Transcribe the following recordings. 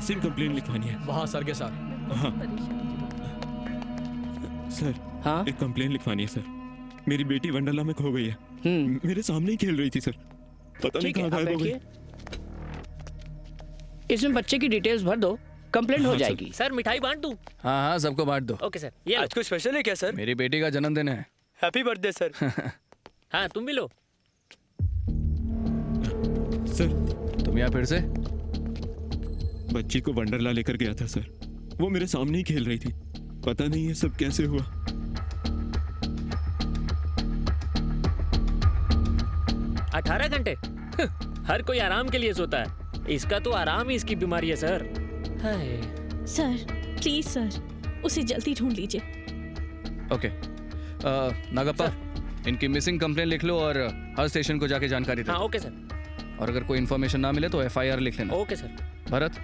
Missing complaint लिखवानी है। वहाँ सर के साथ। हाँ सर। हाँ? एक कंप्लेंट लिखवानी है सर। मेरी बेटी वंडरला में खो गई है। मेरे सामने ही खेल रही थी सर, पता नहीं ठीक है, कहाँ आप गायब हो गई। बैठिए। इसमें बच्चे की डिटेल्स भर दो, कंप्लेंट हो हाँ, सर। जाएगी। सर मिठाई बांट दूं? हाँ हाँ, सबको बांट दो। ओके सर, ये लो। आज कोई स्पेशल है क्या सर? मेरी बेटी का जन्मदिन है। Happy birthday sir. हाँ तुम भी लो। सर तुम यहाँ फिर से? बच्ची को वंडरला लेकर गया था सर, वो मेरे सामने ही खेल रही थी, पता नहीं ये सब कैसे हुआ। 18 घंटे? हर कोई आराम के लिए सोता है, इसका तो आराम ही इसकी बीमारी है sir. Hi. Sir please sir, उसे जल्दी ढूंढ लीजिए। ओके नागप्पा, इनकी मिसिंग कंप्लेंट लिख लो और हर स्टेशन को जाके जानकारी दो। हाँ ओके सर। और अगर कोई इन्फॉर्मेशन ना मिले तो FIR लिख लेना। Okay sir. भरत,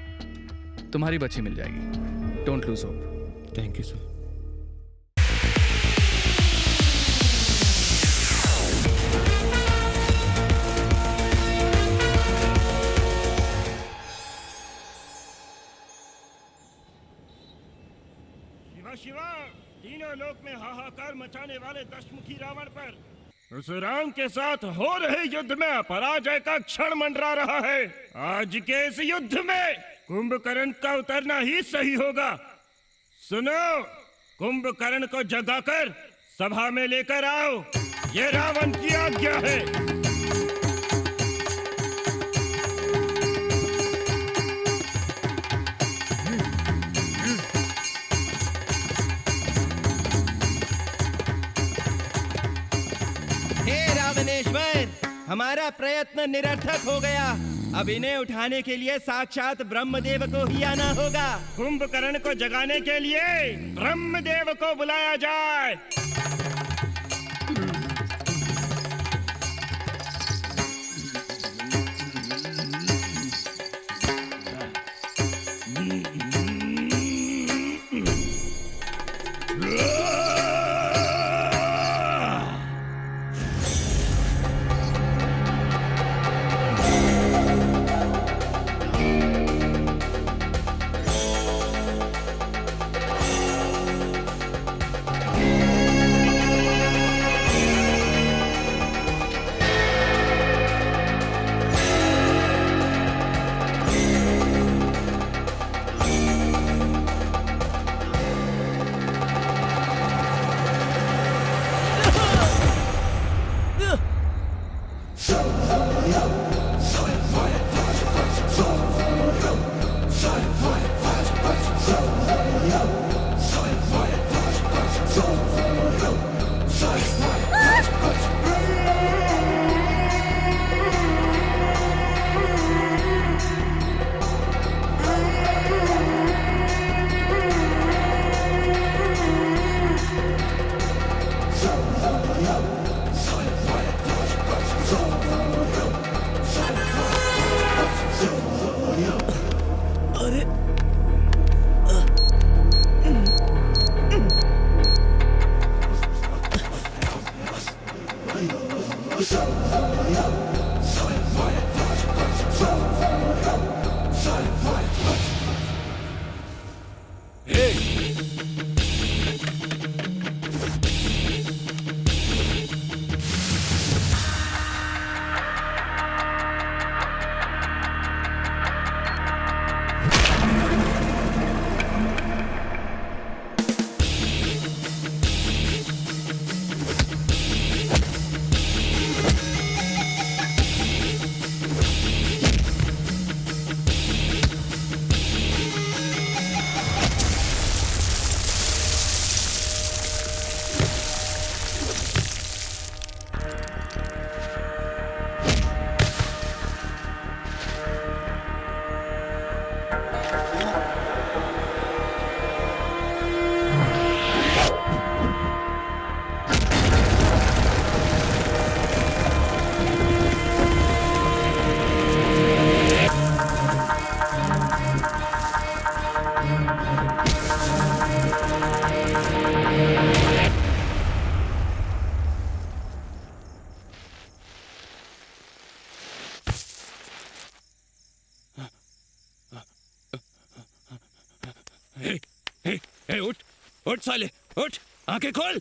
तुम्हारी बच्ची मिल जाएगी, don't lose hope. Thank you sir. Shiva Shiva, तीनों लोक में हाहाकार मचाने वाले दशमुखी रावण पर उस राम के साथ हो रहे युद्ध में पराजय का क्षण मंडरा रहा है। आज के इस युद्ध में कुंभकर्ण का उतरना ही सही होगा। सुनो, कुंभकर्ण को जगाकर सभा में लेकर आओ, ये रावण की आज्ञा है। हमारा प्रयत्न निरर्थक हो गया। अब इन्हें उठाने के लिए साक्षात ब्रह्मदेव को ही आना होगा। कुंभकर्ण को जगाने के लिए ब्रह्मदेव को बुलाया जाए। उठ साले उठ, आंखें खोल।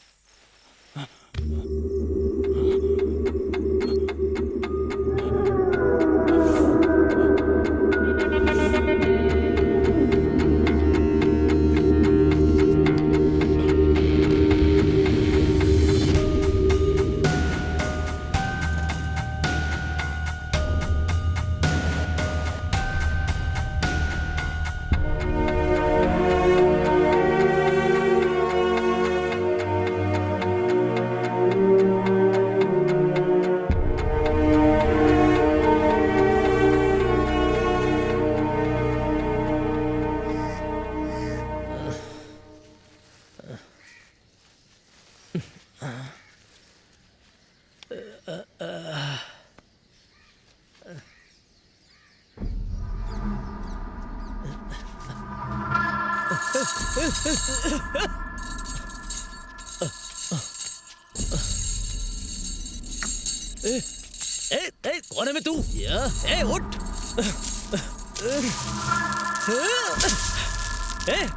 कौन है मैं तू? उठ।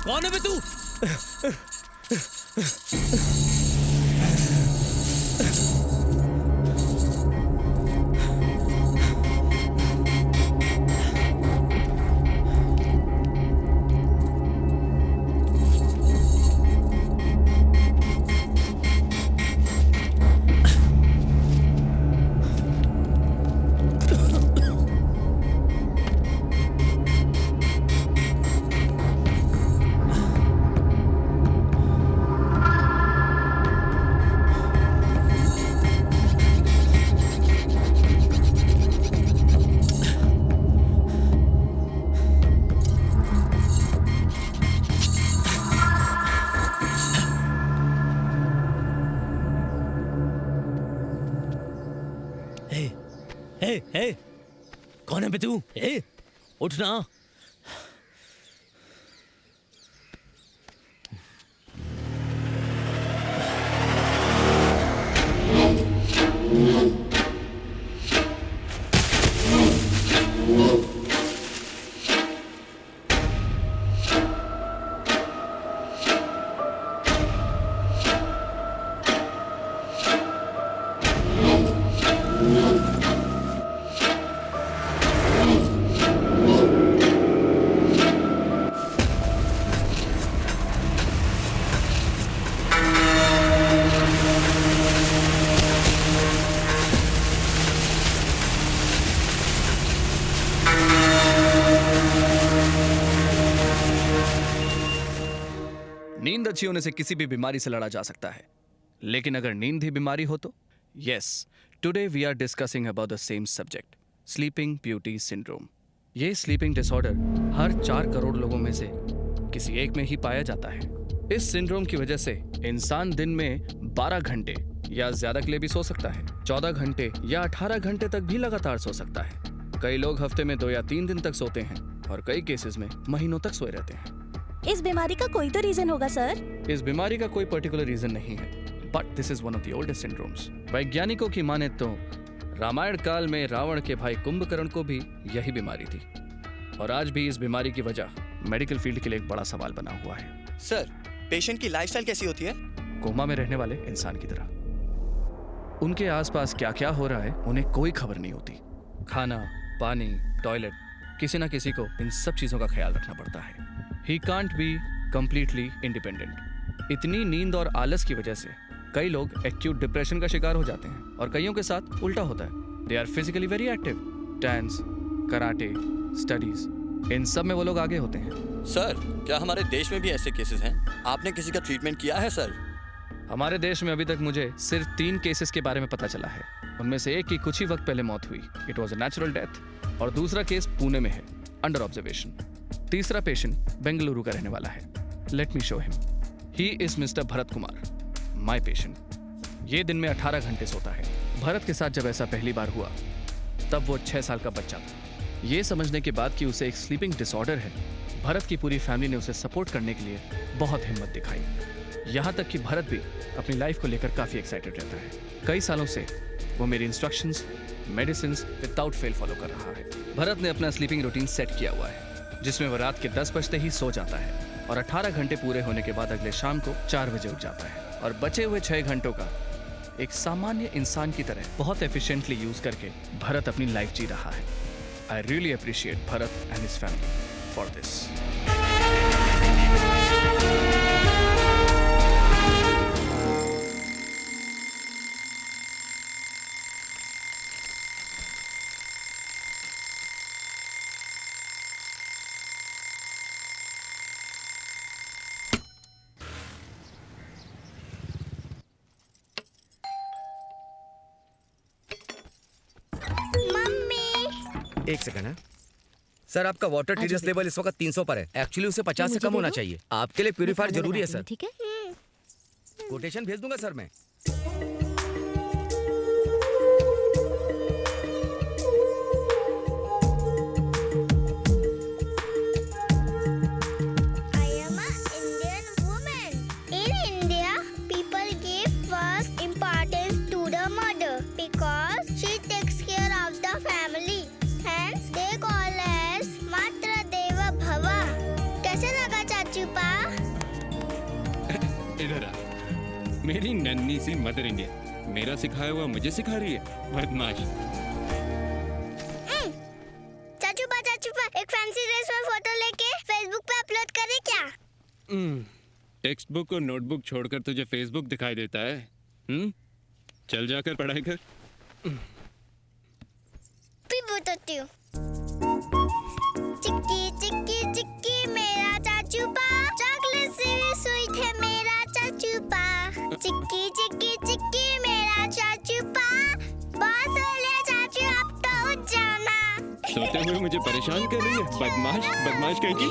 कौन है मैं तू? कौन है बे तू? उठ ना। नींद अच्छी होने से किसी भी बीमारी से लड़ा जा सकता है, लेकिन अगर नींद ही बीमारी हो तो? Yes, today we are discussing about the same subject, sleeping beauty syndrome. ये स्लीपिंग डिसऑर्डर हर 4 करोड़ लोगों में से किसी एक में ही पाया जाता है। इस सिंड्रोम की वजह से इंसान दिन में 12 घंटे या ज्यादा के लिए भी सो सकता है, 14 घंटे या 18 घंटे तक भी लगातार सो सकता है। कई लोग हफ्ते में 2 या 3 दिन तक सोते हैं और कई केसेस में महीनों तक सोए रहते हैं। इस बीमारी का कोई तो रीजन होगा सर? इस बीमारी का कोई पर्टिकुलर रीजन नहीं है, but this is one of the oldest syndromes. वैज्ञानिकों की माने तो रामायण काल में रावण के भाई कुंभकर्ण को भी यही बीमारी थी, और आज भी इस बीमारी की वजह मेडिकल फील्ड के लिए एक बड़ा सवाल बना हुआ है। सर, पेशेंट की लाइफस्टाइल कैसी होती है? कोमा में रहने वाले इंसान की तरह। उनके आसपास क्या क्या हो रहा है उन्हें कोई खबर नहीं होती। खाना, पानी, टॉयलेट, किसी ना किसी को इन सब चीजों का ख्याल रखना पड़ता है। He can't be completely independent। इतनी नींद और आलस की वजह से कई लोग एक्यूट डिप्रेशन का शिकार हो जाते हैं और कईयों के साथ उल्टा होता है। They are physically very active। Dance, karate, studies, इन सब में वो लोग आगे होते हैं। सर, क्या हमारे देश में भी ऐसे केसेस हैं? आपने किसी का ट्रीटमेंट किया है सर? हमारे देश में अभी तक मुझे सिर्फ 3 केसेस के बारे में पता चला है। उनमें से एक की कुछ ही वक्त पहले मौत हुई, it was a natural death, और दूसरा केस पुणे में है, अंडर ऑब्जर्वेशन। तीसरा पेशेंट बेंगलुरु का रहने वाला है। Let me show him. He is mister Bharat Kumar, my patient. ये दिन में 18 घंटे सोता है। भरत के साथ जब ऐसा पहली बार हुआ तब वो 6 साल का बच्चा था। ये समझने के बाद कि उसे एक स्लीपिंग डिसऑर्डर है, भरत की पूरी फैमिली ने उसे सपोर्ट करने के लिए बहुत हिम्मत दिखाई। यहाँ तक कि भरत भी अपनी लाइफ को लेकर काफ़ी एक्साइटेड रहता है। कई सालों से वो मेरी instructions, medicines without fail follow कर रहा है। भरत ने अपना स्लीपिंग रूटीन सेट किया हुआ है, जिसमें वो रात के 10 बजते ही सो जाता है और 18 घंटे पूरे होने के बाद अगले शाम को 4 बजे उठ जाता है और बचे हुए 6 घंटों का एक सामान्य इंसान की तरह बहुत एफिशिएंटली यूज करके भरत अपनी लाइफ जी रहा है। I really appreciate Bharat and his family for this. एक सेकंड है सर, आपका वाटर टीडीएस लेवल इस वक्त 300 पर है। एक्चुअली उसे 50 से कम होना चाहिए। आपके लिए प्यूरिफायर जरूरी है सर। ठीक है, कोटेशन भेज दूंगा सर मैं। इधर आ, मेरी नन्ही सी मदर इंडिया मेरा सिखाया हुआ मुझे सिखा रही है, बदमाश। चाचू एक फैंसी ड्रेस में फोटो लेके फेसबुक पे अपलोड करे क्या? टेक्स्ट बुक और नोटबुक छोड़कर तुझे फेसबुक दिखाई देता है? चल जाकर पढ़ाई कर। फिर बताती हूँ। चिक्की चिक्की चिक्की मेरा चाचू पा, चॉकलेट से भी स्वीट है मेरा चाचू पा। चिक्की चिक्की चिक्की मेरा चाचू पा, बस हो ले चाचू अब तो उठ जाना। सोते हुए मुझे परेशान कर रही है, बदमाश बदमाश कहेगी।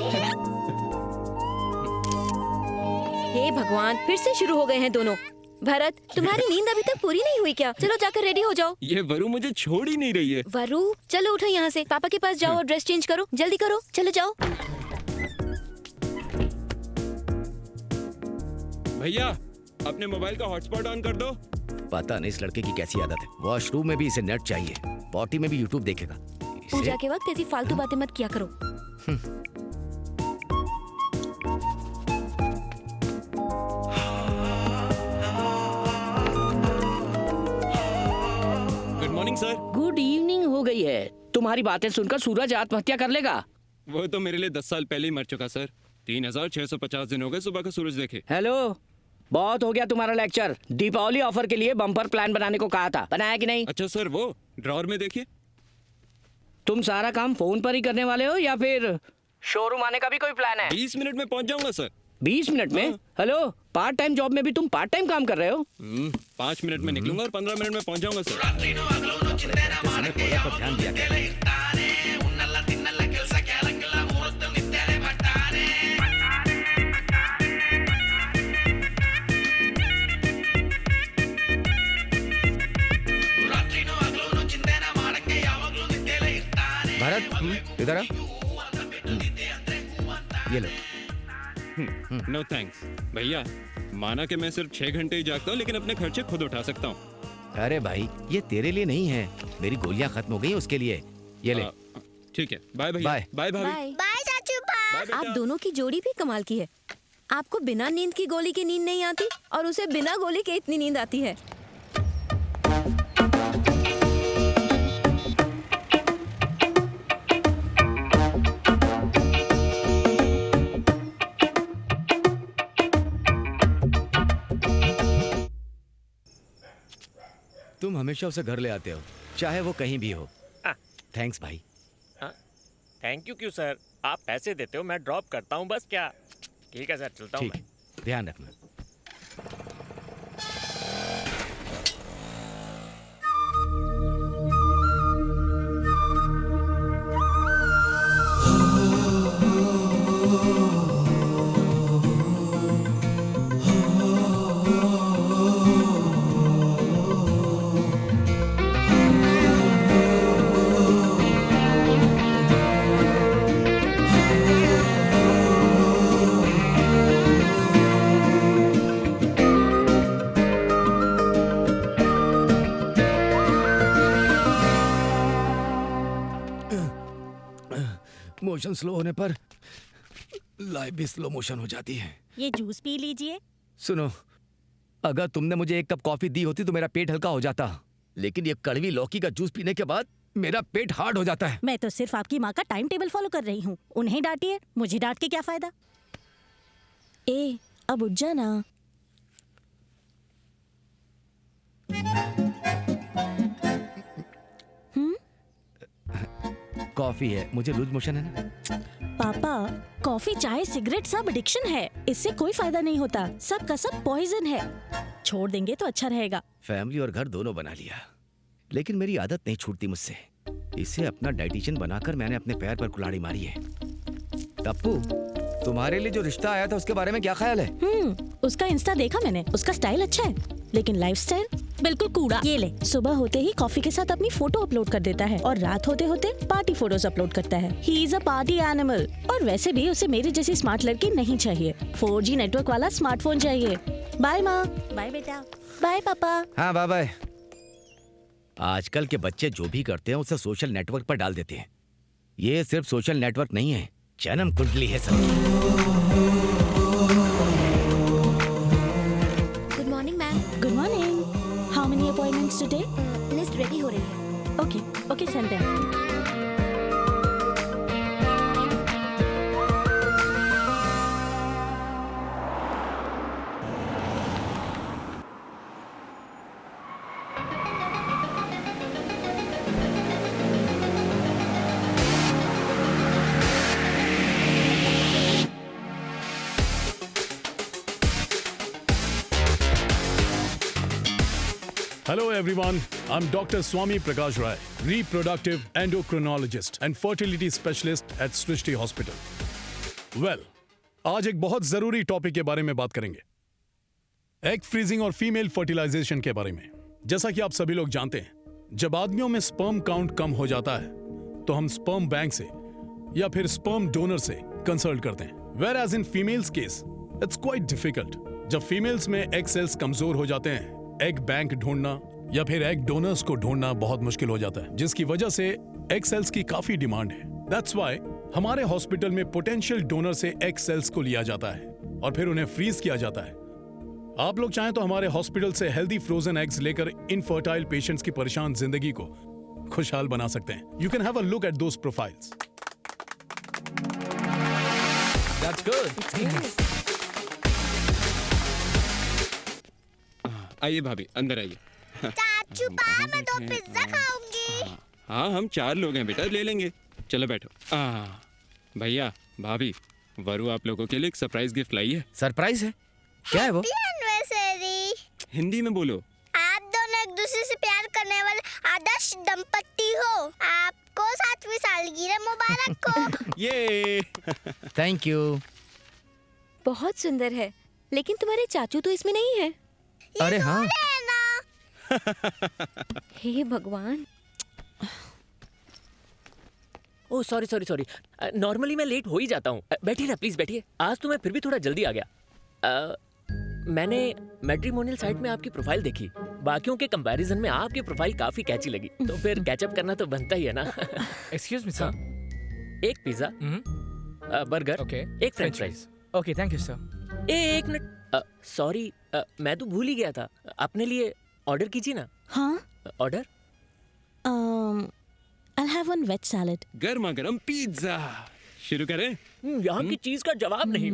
हे भगवान, फिर से शुरू हो गए हैं दोनों। भरत, तुम्हारी नींद अभी तक पूरी नहीं हुई क्या? चलो जाकर रेडी हो जाओ। ये वरु मुझे छोड़ ही नहीं रही है। वरु, चलो उठो यहाँ से, पापा के पास जाओ और ड्रेस चेंज करो, जल्दी करो, चलो जाओ। भैया, अपने मोबाइल का हॉटस्पॉट ऑन कर दो। पता नहीं इस लड़के की कैसी आदत है, वॉशरूम में भी इसे नेट चाहिए, पॉटी में भी यूट्यूब देखेगा। पूजा के वक्त ऐसी फालतू बातें मत किया करो। Good morning sir. Good evening हो गई है। तुम्हारी बातें सुनकर सूरज आत्महत्या कर लेगा। वो तो मेरे लिए 10 साल पहले ही मर चुका सर। 3650 दिन हो गए सुबह का सूरज देखे। हेलो, बहुत हो गया तुम्हारा लेक्चर। दीपावली ऑफर के लिए बम्पर प्लान बनाने को कहा था, बनाया कि नहीं? अच्छा सर, वो ड्रॉर में देखिए। तुम सारा काम फोन पर ही करने वाले हो या फिर शोरूम आने का भी कोई प्लान है? 20 मिनट में पहुंच जाऊंगा सर। 20 मिनट में? हेलो, पार्ट टाइम जॉब में भी तुम पार्ट टाइम काम कर रहे हो? 5 मिनट में निकलूंगा और 15 मिनट में पहुंच जाऊंगा सर। ध्यान दिया भरत, इधर आ। ये लो। नो थैंक्स भैया, माना कि मैं सिर्फ 6 घंटे ही जागता हूँ, लेकिन अपने खर्चे खुद उठा सकता हूँ। अरे भाई, ये तेरे लिए नहीं है, मेरी गोलियां खत्म हो गई उसके लिए। ये ले। ठीक है, बाय भैया। बाय भाभी। बाय चाचू पा। आप दोनों की जोड़ी भी कमाल की है। आपको बिना नींद की गोली की नींद नहीं आती और उसे बिना गोली के इतनी नींद आती है। तुम हमेशा उसे घर ले आते हो, चाहे वो कहीं भी हो। थैंक्स भाई। थैंक यू क्यों सर, आप पैसे देते हो, मैं ड्रॉप करता हूँ बस। क्या ठीक है सर, चलता हूँ मैं। ध्यान रखना। मोशन स्लो होने पर लाइफ भी स्लो मोशन हो जाती है। ये जूस पी लीजिए। सुनो, अगर तुमने मुझे एक कप कॉफी दी होती तो मेरा पेट हल्का हो जाता, लेकिन ये कड़वी लौकी का जूस पीने के बाद मेरा पेट हार्ड हो जाता है। मैं तो सिर्फ आपकी माँ का टाइम टेबल फॉलो कर रही हूँ। उन्हें डांटिए, मुझे डांट के क्या फायदा। ए, अब उठ जाना। कॉफी है, मुझे लूज मोशन है ना। पापा, कॉफी, चाय, सिगरेट सब एडिक्शन है। इससे कोई फायदा नहीं होता। सब का सब पॉइजन है। छोड़ देंगे तो अच्छा रहेगा। फैमिली और घर दोनों बना लिया, लेकिन मेरी आदत नहीं छूटती मुझसे। इसे अपना डाइटिशियन बनाकर मैंने अपने पैर पर कुल्हाड़ी मारी है। टप्पू, तुम्हारे लिए जो रिश्ता आया था उसके बारे में क्या ख्याल है? उसका इंस्टा देखा मैंने। उसका स्टाइल अच्छा है, लेकिन लाइफस्टाइल बिल्कुल कूड़ा। ये ले, सुबह होते ही कॉफी के साथ अपनी फोटो अपलोड कर देता है और रात होते होते पार्टी फोटोज अपलोड करता है। He is a party animal. और वैसे भी उसे मेरी जैसी स्मार्ट लड़की नहीं चाहिए। 4G नेटवर्क वाला स्मार्टफोन चाहिए। बाय माँ। बाय बेटा। बाय पापा। हाँ बाय बाय। आजकल के बच्चे जो भी करते हैं उसे सोशल नेटवर्क पर डाल देते हैं। ये सिर्फ सोशल नेटवर्क नहीं है, जन्म कुंडली है सबकी। Good morning ma'am. Good morning. How many appointments today? List ready हो रही है। Okay, send them. Hello everyone, I'm Dr. Swami Prakash Rai, reproductive endocrinologist and fertility specialist at Srishti Hospital. Well, आज एक बहुत जरूरी टॉपिक के बारे में बात करेंगे, एग फ्रीजिंग और फीमेल फर्टिलाइजेशन के बारे में। जैसा कि आप सभी लोग जानते हैं, जब आदमियों में स्पर्म काउंट कम हो जाता है तो हम स्पर्म बैंक से या फिर स्पर्म डोनर से कंसल्ट करते हैं। Whereas in females case, it's quite difficult. जब फीमेल्स में एग सेल्स कमजोर हो जाते हैं, एग बैंक ढूंढना या फिर एग डोनर्स को ढूंढना बहुत मुश्किल हो जाता है, जिसकी वजह से एग सेल्स की काफी डिमांड है। दैट्स व्हाई हमारे हॉस्पिटल में पोटेंशियल डोनर से एग सेल्स को लिया जाता है और फिर उन्हें फ्रीज किया जाता है। आप लोग चाहें तो हमारे हॉस्पिटल से हेल्दी फ्रोजन एग्स लेकर इनफर्टाइल पेशेंट्स की परेशान जिंदगी को खुशहाल बना सकते हैं। You can have a look at those profiles. That's good. आइए भाभी, अंदर आइए। चाचू पा, मैं 2 पिज्जा खाऊंगी। हाँ, हम 4 लोग हैं बेटा, ले लेंगे। चलो बैठो। भैया, भाभी, वरु आप लोगों के लिए एक सरप्राइज गिफ्ट लाई है। सरप्राइज है? क्या है वो? एनिवर्सरी। हिंदी में बोलो। आप दोनों एक दूसरे से प्यार करने वाले आदर्श दंपति हो। आपको 7वीं सालगिरह मुबारक हो। ये थैंक यू। बहुत सुंदर है, लेकिन तुम्हारे चाचू तो इसमें नहीं है। अरे हाँ। हे भगवान। Oh sorry. नॉर्मली मैं लेट हो ही जाता हूँ। बैठिए ना प्लीज, बैठिए। आज तो मैं फिर भी थोड़ा जल्दी आ गया। मैंने मैट्रिमोनियल साइट में आपकी प्रोफाइल देखी। बाकियों के कंपैरिजन में आपकी प्रोफाइल काफी कैची लगी, तो फिर कैचअप करना तो बनता ही है ना। Excuse me sir. एक पिज्जा, बर्गर, एक French fries. Okay, thank you sir. एक मिनट, सॉरी, मैं तो भूल ही गया था। अपने लिए ऑर्डर कीजिए ना। हाँ, order. I'll have one veg salad. गर्मा गर्म पिज्जा। शुरू करें? यहाँ की चीज का जवाब नहीं।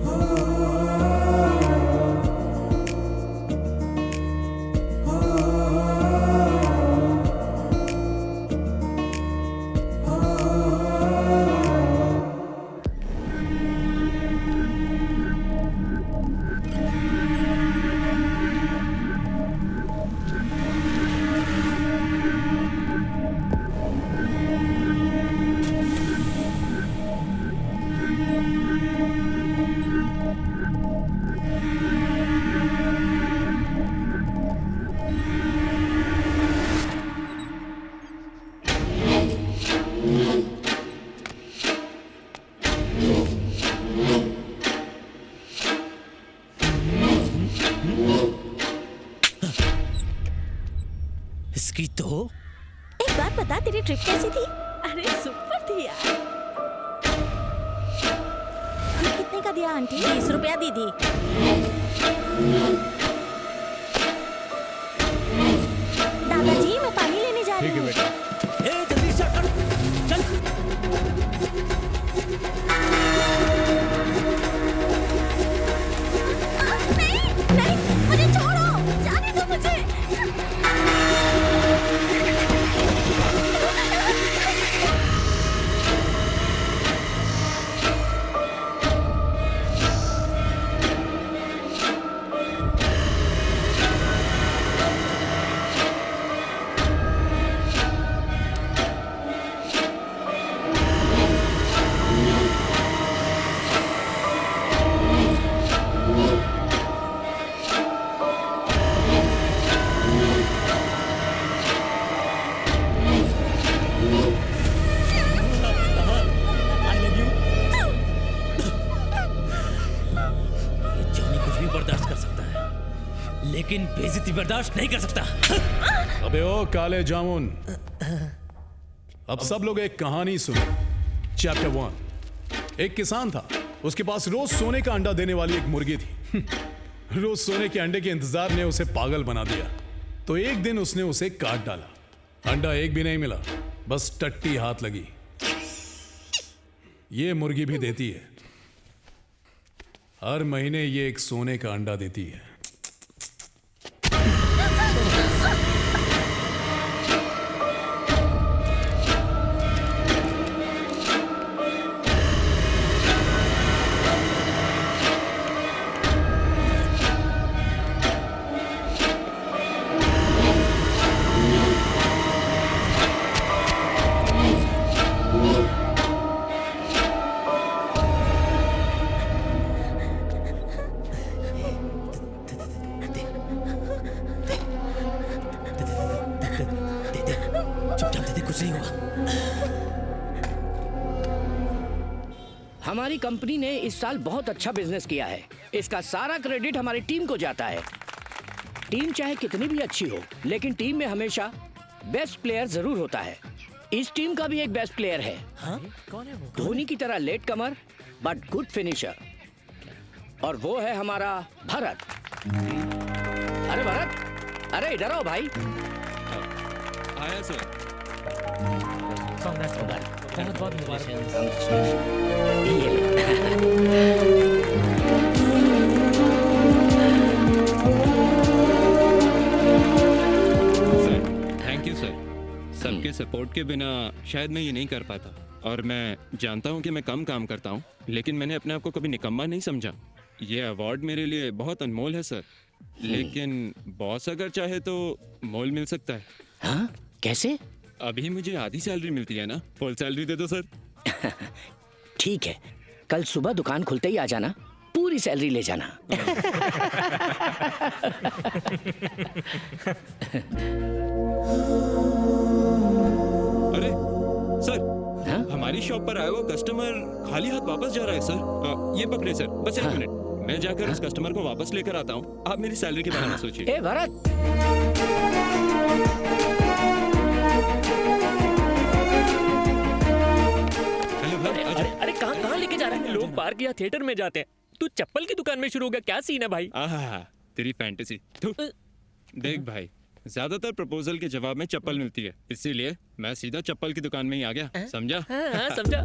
हो इसकी तो एक बात बता, तेरी ट्रिप कैसी थी? अरे सुपर थी यार। ये कितने का दिया आंटी? 20 रुपया दीदी। दादाजी मैं पानी लेने जा रही हूँ। ठीक है बेटा। जल्दी स्टार्ट कर, चल। नहीं, मुझे छोड़ो, जाने दो मुझे। लेकिन बेइज्जती बर्दाश्त नहीं कर सकता। अबे ओ काले जामुन, अब सब लोग एक कहानी सुनो। चैप्टर 1। एक किसान था, उसके पास रोज सोने का अंडा देने वाली एक मुर्गी थी। रोज सोने के अंडे के इंतजार ने उसे पागल बना दिया, तो एक दिन उसने उसे काट डाला। अंडा एक भी नहीं मिला, बस टट्टी हाथ लगी। ये मुर्गी भी देती है, हर महीने ये एक सोने का अंडा देती है। हमारी कंपनी ने इस साल बहुत अच्छा बिजनेस किया है। इसका सारा क्रेडिट हमारी टीम को जाता है। टीम चाहे कितनी भी अच्छी हो, लेकिन टीम में हमेशा बेस्ट प्लेयर जरूर होता है। इस टीम का भी एक बेस्ट प्लेयर है। हाँ? कौन है वो? धोनी की तरह late comer but good finisher, और वो है हमारा भरत। अरे भरत, अरे इधर आओ भाई। आया सर। बहुत बहुत मुबारक। Thank you sir. सबके सपोर्ट के बिना शायद मैं ये नहीं कर पाता, और मैं जानता हूँ कि मैं कम काम करता हूँ, लेकिन मैंने अपने आप को कभी निकम्मा नहीं समझा। ये अवार्ड मेरे लिए बहुत अनमोल है सर, लेकिन बॉस अगर चाहे तो मोल मिल सकता है। हाँ? कैसे? अभी मुझे आधी सैलरी मिलती है ना, फुल सैलरी दे दो सर। ठीक है, कल सुबह दुकान खुलते ही आ जाना, पूरी सैलरी ले जाना। अरे सर, हाँ? हमारी शॉप पर आया हुआ कस्टमर खाली हाथ वापस जा रहा है सर। ये पकड़े सर, बस एक मिनट, मैं जाकर उस कस्टमर को वापस लेकर आता हूँ। आप मेरी सैलरी के बारे में सोचिए। ए भरत, अरे कहाँ लेके जा रहा है? लोग पार्क या थिएटर में जाते हैं, तू चप्पल की दुकान में शुरू हो गया, क्या सीन है भाई? आहा, तेरी फैंटेसी। देख भाई, ज्यादातर प्रपोजल के जवाब में चप्पल मिलती है, इसीलिए मैं सीधा चप्पल की दुकान में ही आ गया। समझा? हाँ, समझा।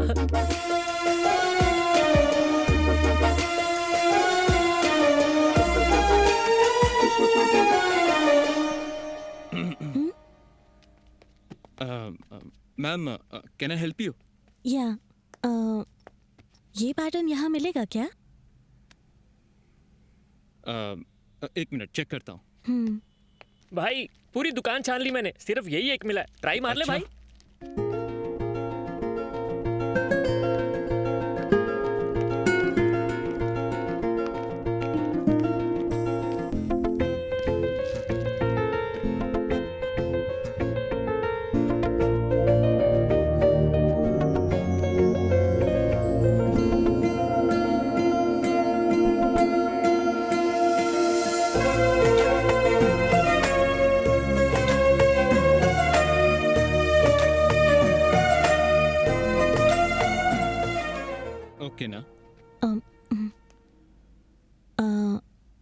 Ma'am, can I help you? या ये पैटर्न यहाँ मिलेगा क्या? एक मिनट चेक करता हूँ। भाई पूरी दुकान छान ली मैंने, सिर्फ यही एक मिला है, ट्राई मार ले भाई।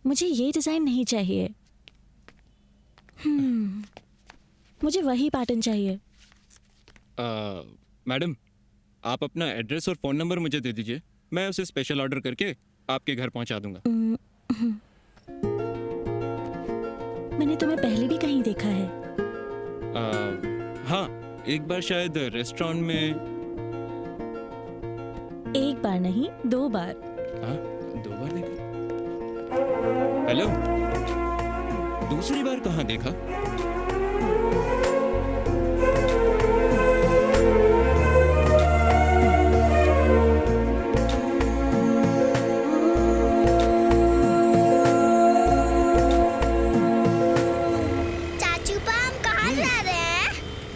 मुझे ये डिजाइन नहीं चाहिए। मुझे वही पैटर्न चाहिए। मैडम, आप अपना एड्रेस और फ़ोन नंबर मुझे दे दीजिए, मैं उसे स्पेशल ऑर्डर करके आपके घर पहुंचा दूंगा। मैंने तुम्हें पहले भी कहीं देखा है। हाँ, एक बार शायद रेस्टोरेंट में। एक बार नहीं, 2 बार। हाँ, 2 बार देखा। हेलो, दूसरी बार कहाँ देखा?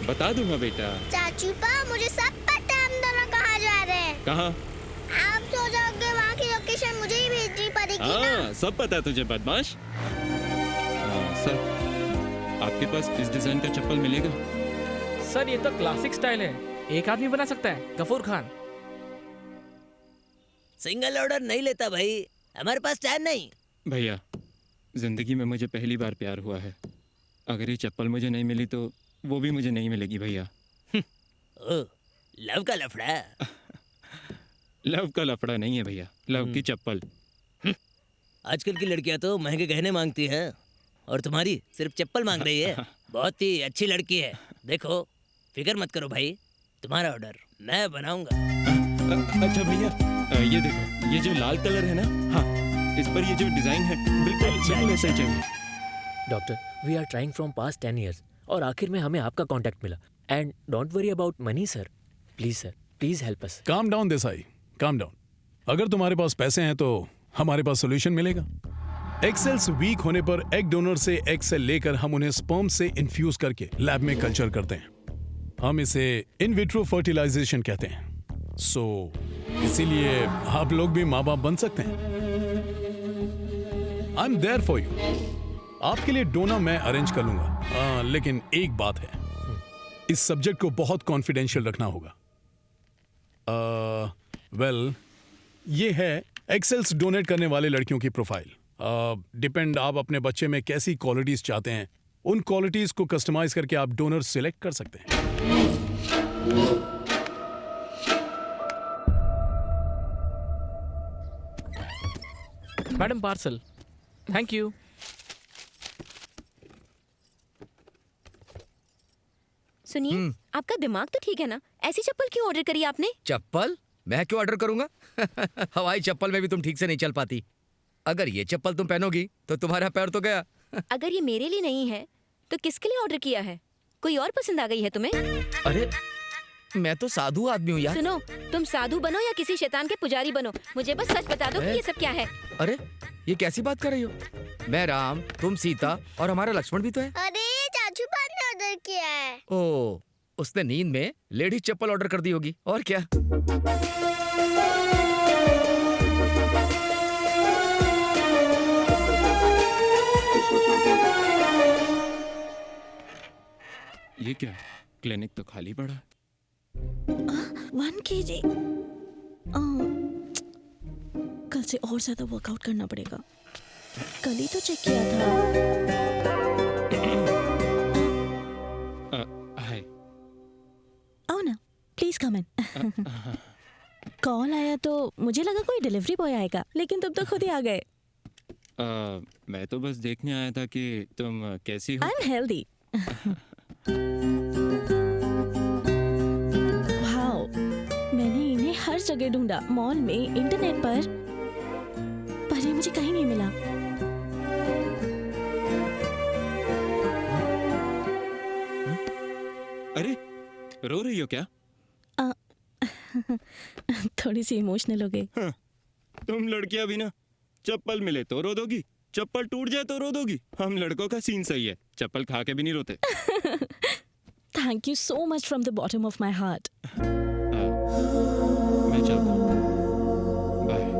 बता दूंगा बेटा। चाचू पा, मुझे सब पता है हम दोनों कहाँ जा रहे हैं। कहाँ? आप सो जाओगे, वहाँ की लोकेशन मुझे ही भेजनी पड़ेगी ना। सब पता है तुझे बदमाश। सर, आपके पास इस डिजाइन का चप्पल मिलेगा? सर ये तो क्लासिक स्टाइल है, एक आदमी बना सकता है, गफूर खान। सिंगल ऑर्डर नहीं लेता भाई, हमारे पास टाइम नहीं। भैया, जिंदगी में मुझे पहली बार प्यार हुआ है। अगर ये चप्पल मुझे नहीं मिली तो वो भी मुझे नहीं मिलेगी भैया। लव का लफड़ा। लव का लफड़ा नहीं है भैया, लव की चप्पल। आजकल की लड़कियां तो महंगे गहने मांगती हैं और तुम्हारी सिर्फ चप्पल मांग रही है। बहुत ही अच्छी लड़की है। देखो, फिक्र मत करो भाई, तुम्हारा ऑर्डर मैं बनाऊंगा। अच्छा भैया, ये देखो, ये जो लाल कलर है ना, हाँ, इस पर ये जो डिजाइन है बिल्कुल ऐसा ही चाहिए। Doctor, we are trying from past 10 years और आखिर में हमें आपका कांटेक्ट मिला। And don't worry about money sir, please help us. Calm down Desai, calm down. अगर तुम्हारे पास पैसे हैं तो हमारे पास सोल्यूशन मिलेगा। एग सेल्स वीक होने पर एग डोनर से एग सेल लेकर हम उन्हें स्पर्म से इन्फ्यूज करके लैब में कल्चर करते हैं। हम इसे इन विट्रो फर्टिलाइजेशन कहते हैं। सो इसीलिए आप लोग भी माँ बाप बन सकते हैं। I am there for you. आपके लिए डोना मैं अरेंज कर लूंगा। लेकिन एक बात है, इस सब्जेक्ट को बहुत कॉन्फिडेंशियल रखना होगा। वेल, ये है एक्सेल्स डोनेट करने वाले लड़कियों की प्रोफाइल। डिपेंड आप अपने बच्चे में कैसी क्वालिटीज चाहते हैं, उन क्वालिटीज को कस्टमाइज करके आप डोनर सिलेक्ट कर सकते हैं। Madam parcel. Thank you. सुनिए, आपका दिमाग तो ठीक है ना? ऐसी चप्पल क्यों ऑर्डर करी आपने? चप्पल मैं क्यों ऑर्डर करूंगा? हवाई चप्पल में भी तुम ठीक से नहीं चल पाती। अगर ये चप्पल तुम पहनोगी तो तुम्हारा पैर तो गया। अगर ये मेरे लिए नहीं है तो किसके लिए ऑर्डर किया है? कोई और पसंद आ गई है तुम्हें? अरे मैं तो साधु आदमी हूँ यार। सुनो, तुम साधु बनो या किसी शैतान के पुजारी बनो, मुझे बस सच बता दो कि ये सब क्या है। अरे ये कैसी बात कर रही हो? मैं राम, तुम सीता और हमारा लक्ष्मण भी तो है। अरे चाचू पा ने ऑर्डर किया है। ओ, उसने नींद में लेडीज चप्पल ऑर्डर कर दी होगी और क्या। ये क्या, क्लिनिक तो खाली पड़ा। 1 kg। कल से और ज्यादा वर्कआउट करना पड़ेगा। कल ही तो चेक किया था। हाय। आओ ना, प्लीज कम इन। कॉल आया तो मुझे लगा कोई डिलीवरी बॉय आएगा, लेकिन तुम तो खुद ही आ गए। मैं तो बस देखने आया था कि तुम कैसी हो। अनहेल्दी। वाओ, मैंने इन्हें हर जगह ढूंढा, मॉल में, इंटरनेट पर ये मुझे कहीं नहीं मिला। अरे रो रही हो क्या? थोड़ी सी इमोशनल हो गई। हाँ, तुम लड़कियां भी ना, चप्पल मिले तो रो दोगी, चप्पल टूट जाए तो रो दोगी। हम लड़कों का सीन सही है, चप्पल खा के भी नहीं रोते। Thank you so much from the bottom of my heart. मैं चलता हूँ। बाय।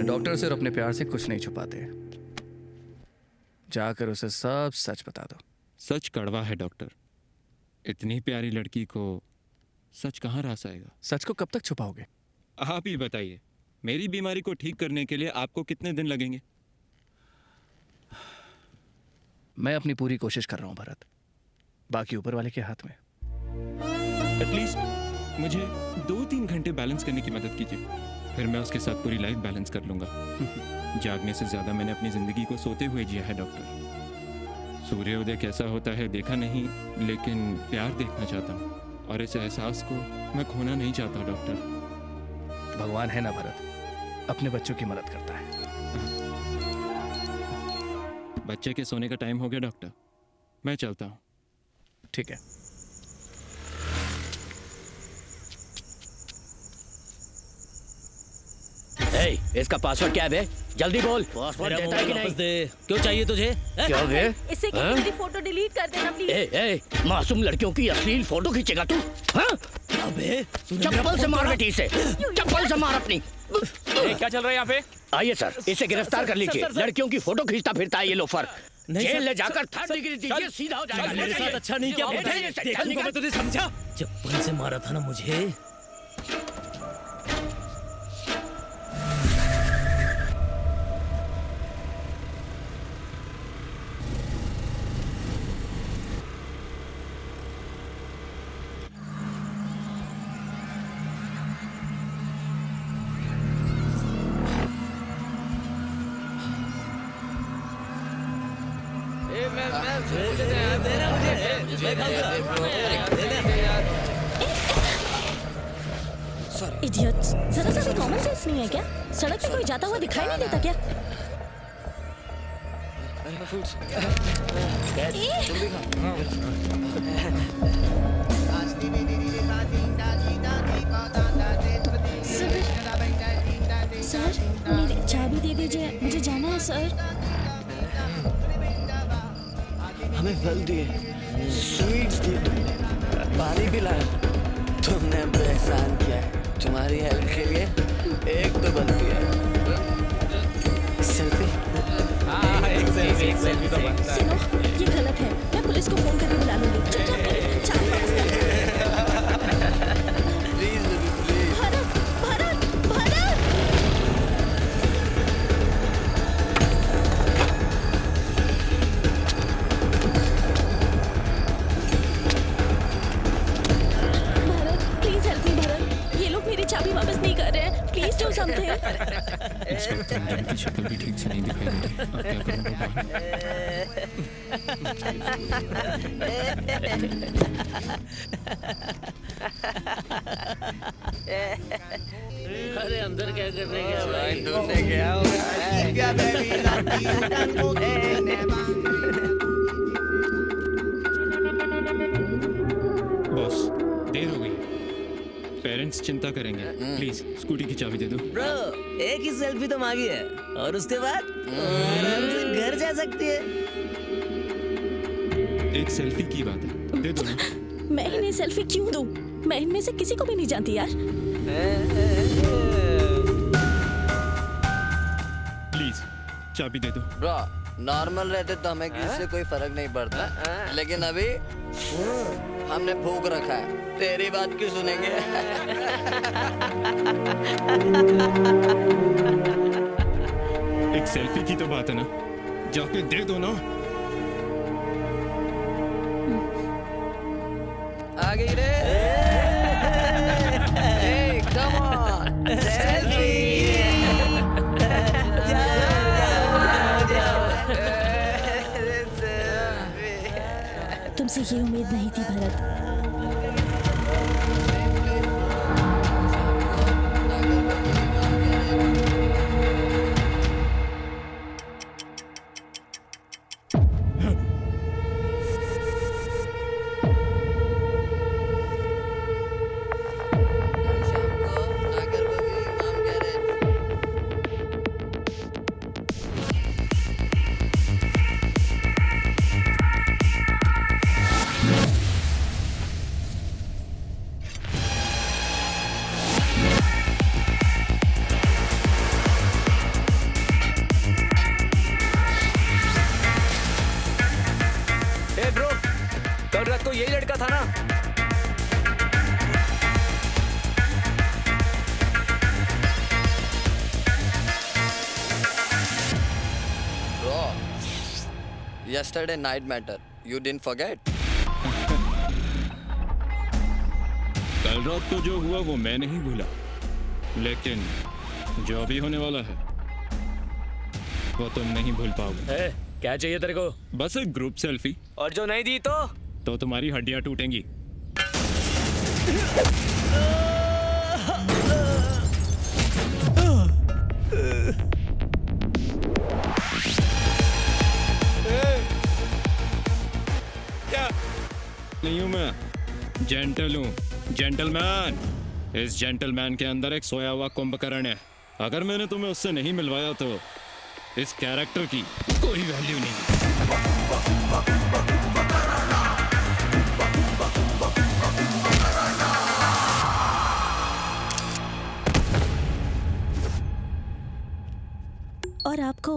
डॉक्टर से और अपने प्यार से कुछ नहीं छुपाते। जाकर उसे सब सच बता दो। सच कड़वा है डॉक्टर। इतनी प्यारी लड़की को सच कहाँ रास आएगा? सच को कब तक छुपाओगे? आप ही बताइए, मेरी बीमारी को ठीक करने के लिए आपको कितने दिन लगेंगे? मैं अपनी पूरी कोशिश कर रहा हूं भरत, बाकी ऊपर वाले के हाथ में। एटलीस्ट मुझे 2-3 घंटे बैलेंस करने की मदद कीजिए, फिर मैं उसके साथ पूरी लाइफ बैलेंस कर लूंगा। जागने से ज्यादा मैंने अपनी जिंदगी को सोते हुए जिया है डॉक्टर। सूर्योदय कैसा होता है देखा नहीं, लेकिन प्यार देखना चाहता हूँ, और इस एहसास को मैं खोना नहीं चाहता डॉक्टर। भगवान है ना भरत, अपने बच्चों की मदद करता है। बच्चे के सोने का टाइम हो गया डॉक्टर, मैं चलता हूँ। ठीक है। इसका पासवर्ड क्या है बे? जल्दी बोल। पासवर्ड मेरा देता है कि मोबाइल वापस नहीं? दे। क्यों चाहिए तुझे? क्या बे? इससे हाँ? मेरी फोटो डिलीट कर देना प्लीज। ए, मासूम लड़कियों की अश्लील फोटो खींचेगा तू? हाँ? अबे चप्पल से मार बेटी इसे, चप्पल से मार अपनी। क्या चल रहा है यहाँ पे? आइए सर, इसे गिरफ्तार कर लीजिए। लड़कियों की फोटो खींचता फिरता है ये लोफर। नहीं जेल सर, ले जाकर सर, 3rd डिग्री दीजिए, सीधा हो जाएगा। मेरे साथ अच्छा नहीं किया। देखूंगा मैं तुझे, समझा? चप्पल से मारा था ना मुझे। इडियट्स, जरा सा भी कॉमन सेंस नहीं है क्या? सड़क पे कोई जाता हुआ दिखाई नहीं देता क्या? सर, मेरी चाबी दे दीजिए, मुझे जाना है सर। हमें फल दिए, स्वीट्स दिए, पानी पिलाया। तुमने हम पे एहसान किया है, तुम्हारी हेल्प के लिए एक तो बनती है। सेल्फी? हाँ, एक सेल्फी तो बनता है। सुनो, ये गलत है, मैं पुलिस को फोन करके बुला लूंगी। चुपचाप चाबी वापस कर। भरत, भरत, भरत! चाबी वापस नहीं कर रहे हैं, प्लीज डू समथिंग। इस वक्त मैडम की शक्ल भी ठीक से नहीं दिखाई दे रही, अब क्या करूं अरे अंदर क्या करने गया भाई? ढूंढने गया बॉस, देर हो गई, पेरेंट्स चिंता करेंगे। प्लीज स्कूटी की चाबी दे दो। ब्रो, एक ही सेल्फी तो मांगी है और उसके बाद आराम से घर जा सकती है। एक सेल्फी की बात है, दे दो ना। मैं इन्हें सेल्फी क्यों दूं? मैं इनमें से किसी को भी नहीं जानती यार। प्लीज चाबी दे दो। ब्रो, नॉर्मल रहते तो हमें किसी से कोई फर्क नहीं पड़ता, लेकिन अभी हमने फूक रखा है, तेरी बात क्यों सुनेंगे? एक सेल्फी की तो बात है ना, जाके दे दो ना। आ गई रे। Hey, come on, selfie. तुमसे ये उम्मीद नहीं थी Bharat. Yesterday night matter. You didn't forget? कल रात को जो हुआ वो मैं नहीं भूला, लेकिन जो अभी होने वाला है वो तुम नहीं भूल पाओगे। क्या चाहिए तेरे को? बस एक ग्रुप सेल्फी। और जो नहीं दी तो तुम्हारी हड्डियां टूटेंगी। क्या? नहीं हूं मैं, जेंटल हूं, जेंटलमैन। इस जेंटलमैन के अंदर एक सोया हुआ कुंभकर्ण है। अगर मैंने तुम्हें उससे नहीं मिलवाया तो इस कैरेक्टर की कोई वैल्यू नहीं। और आपको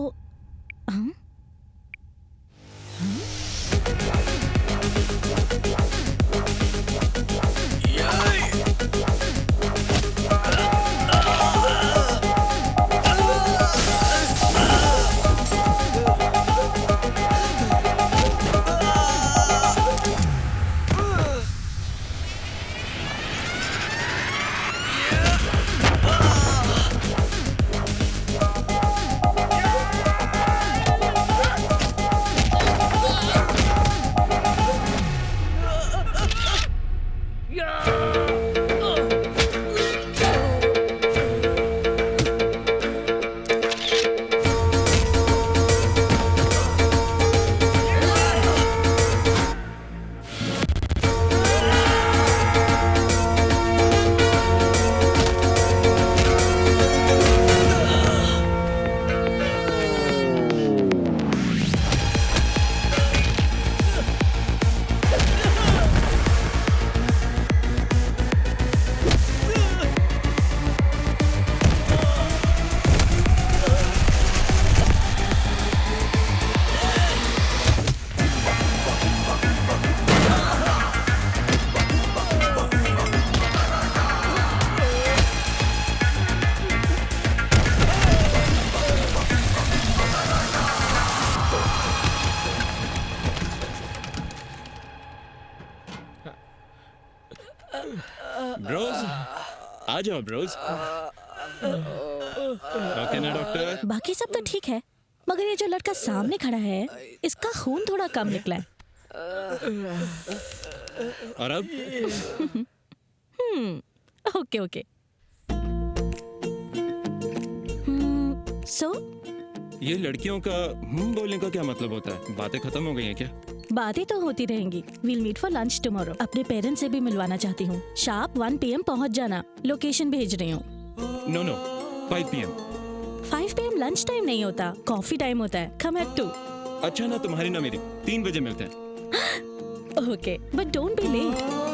हम? ब्रोज, आ जाओ ब्रोज। ओके ना डॉक्टर? बाकी सब तो ठीक है, मगर ये जो लड़का सामने खड़ा है इसका खून थोड़ा कम निकला है। और अब? Okay okay. सो ये लड़कियों का बोलने का क्या मतलब होता है? बातें खत्म हो गई हैं क्या? बातें तो होती रहेंगी। We'll meet for lunch tomorrow. अपने पेरेंट्स से भी मिलवाना चाहती हूँ। शार्प 1 PM पहुँच जाना। लोकेशन भेज रही हूँ। No 5 PM। 5 PM lunch time नहीं होता, कॉफी टाइम होता है। Come at 2। अच्छा ना तुम्हारी ना मेरी, 3 बजे मिलते हैं। Okay, but don't be late.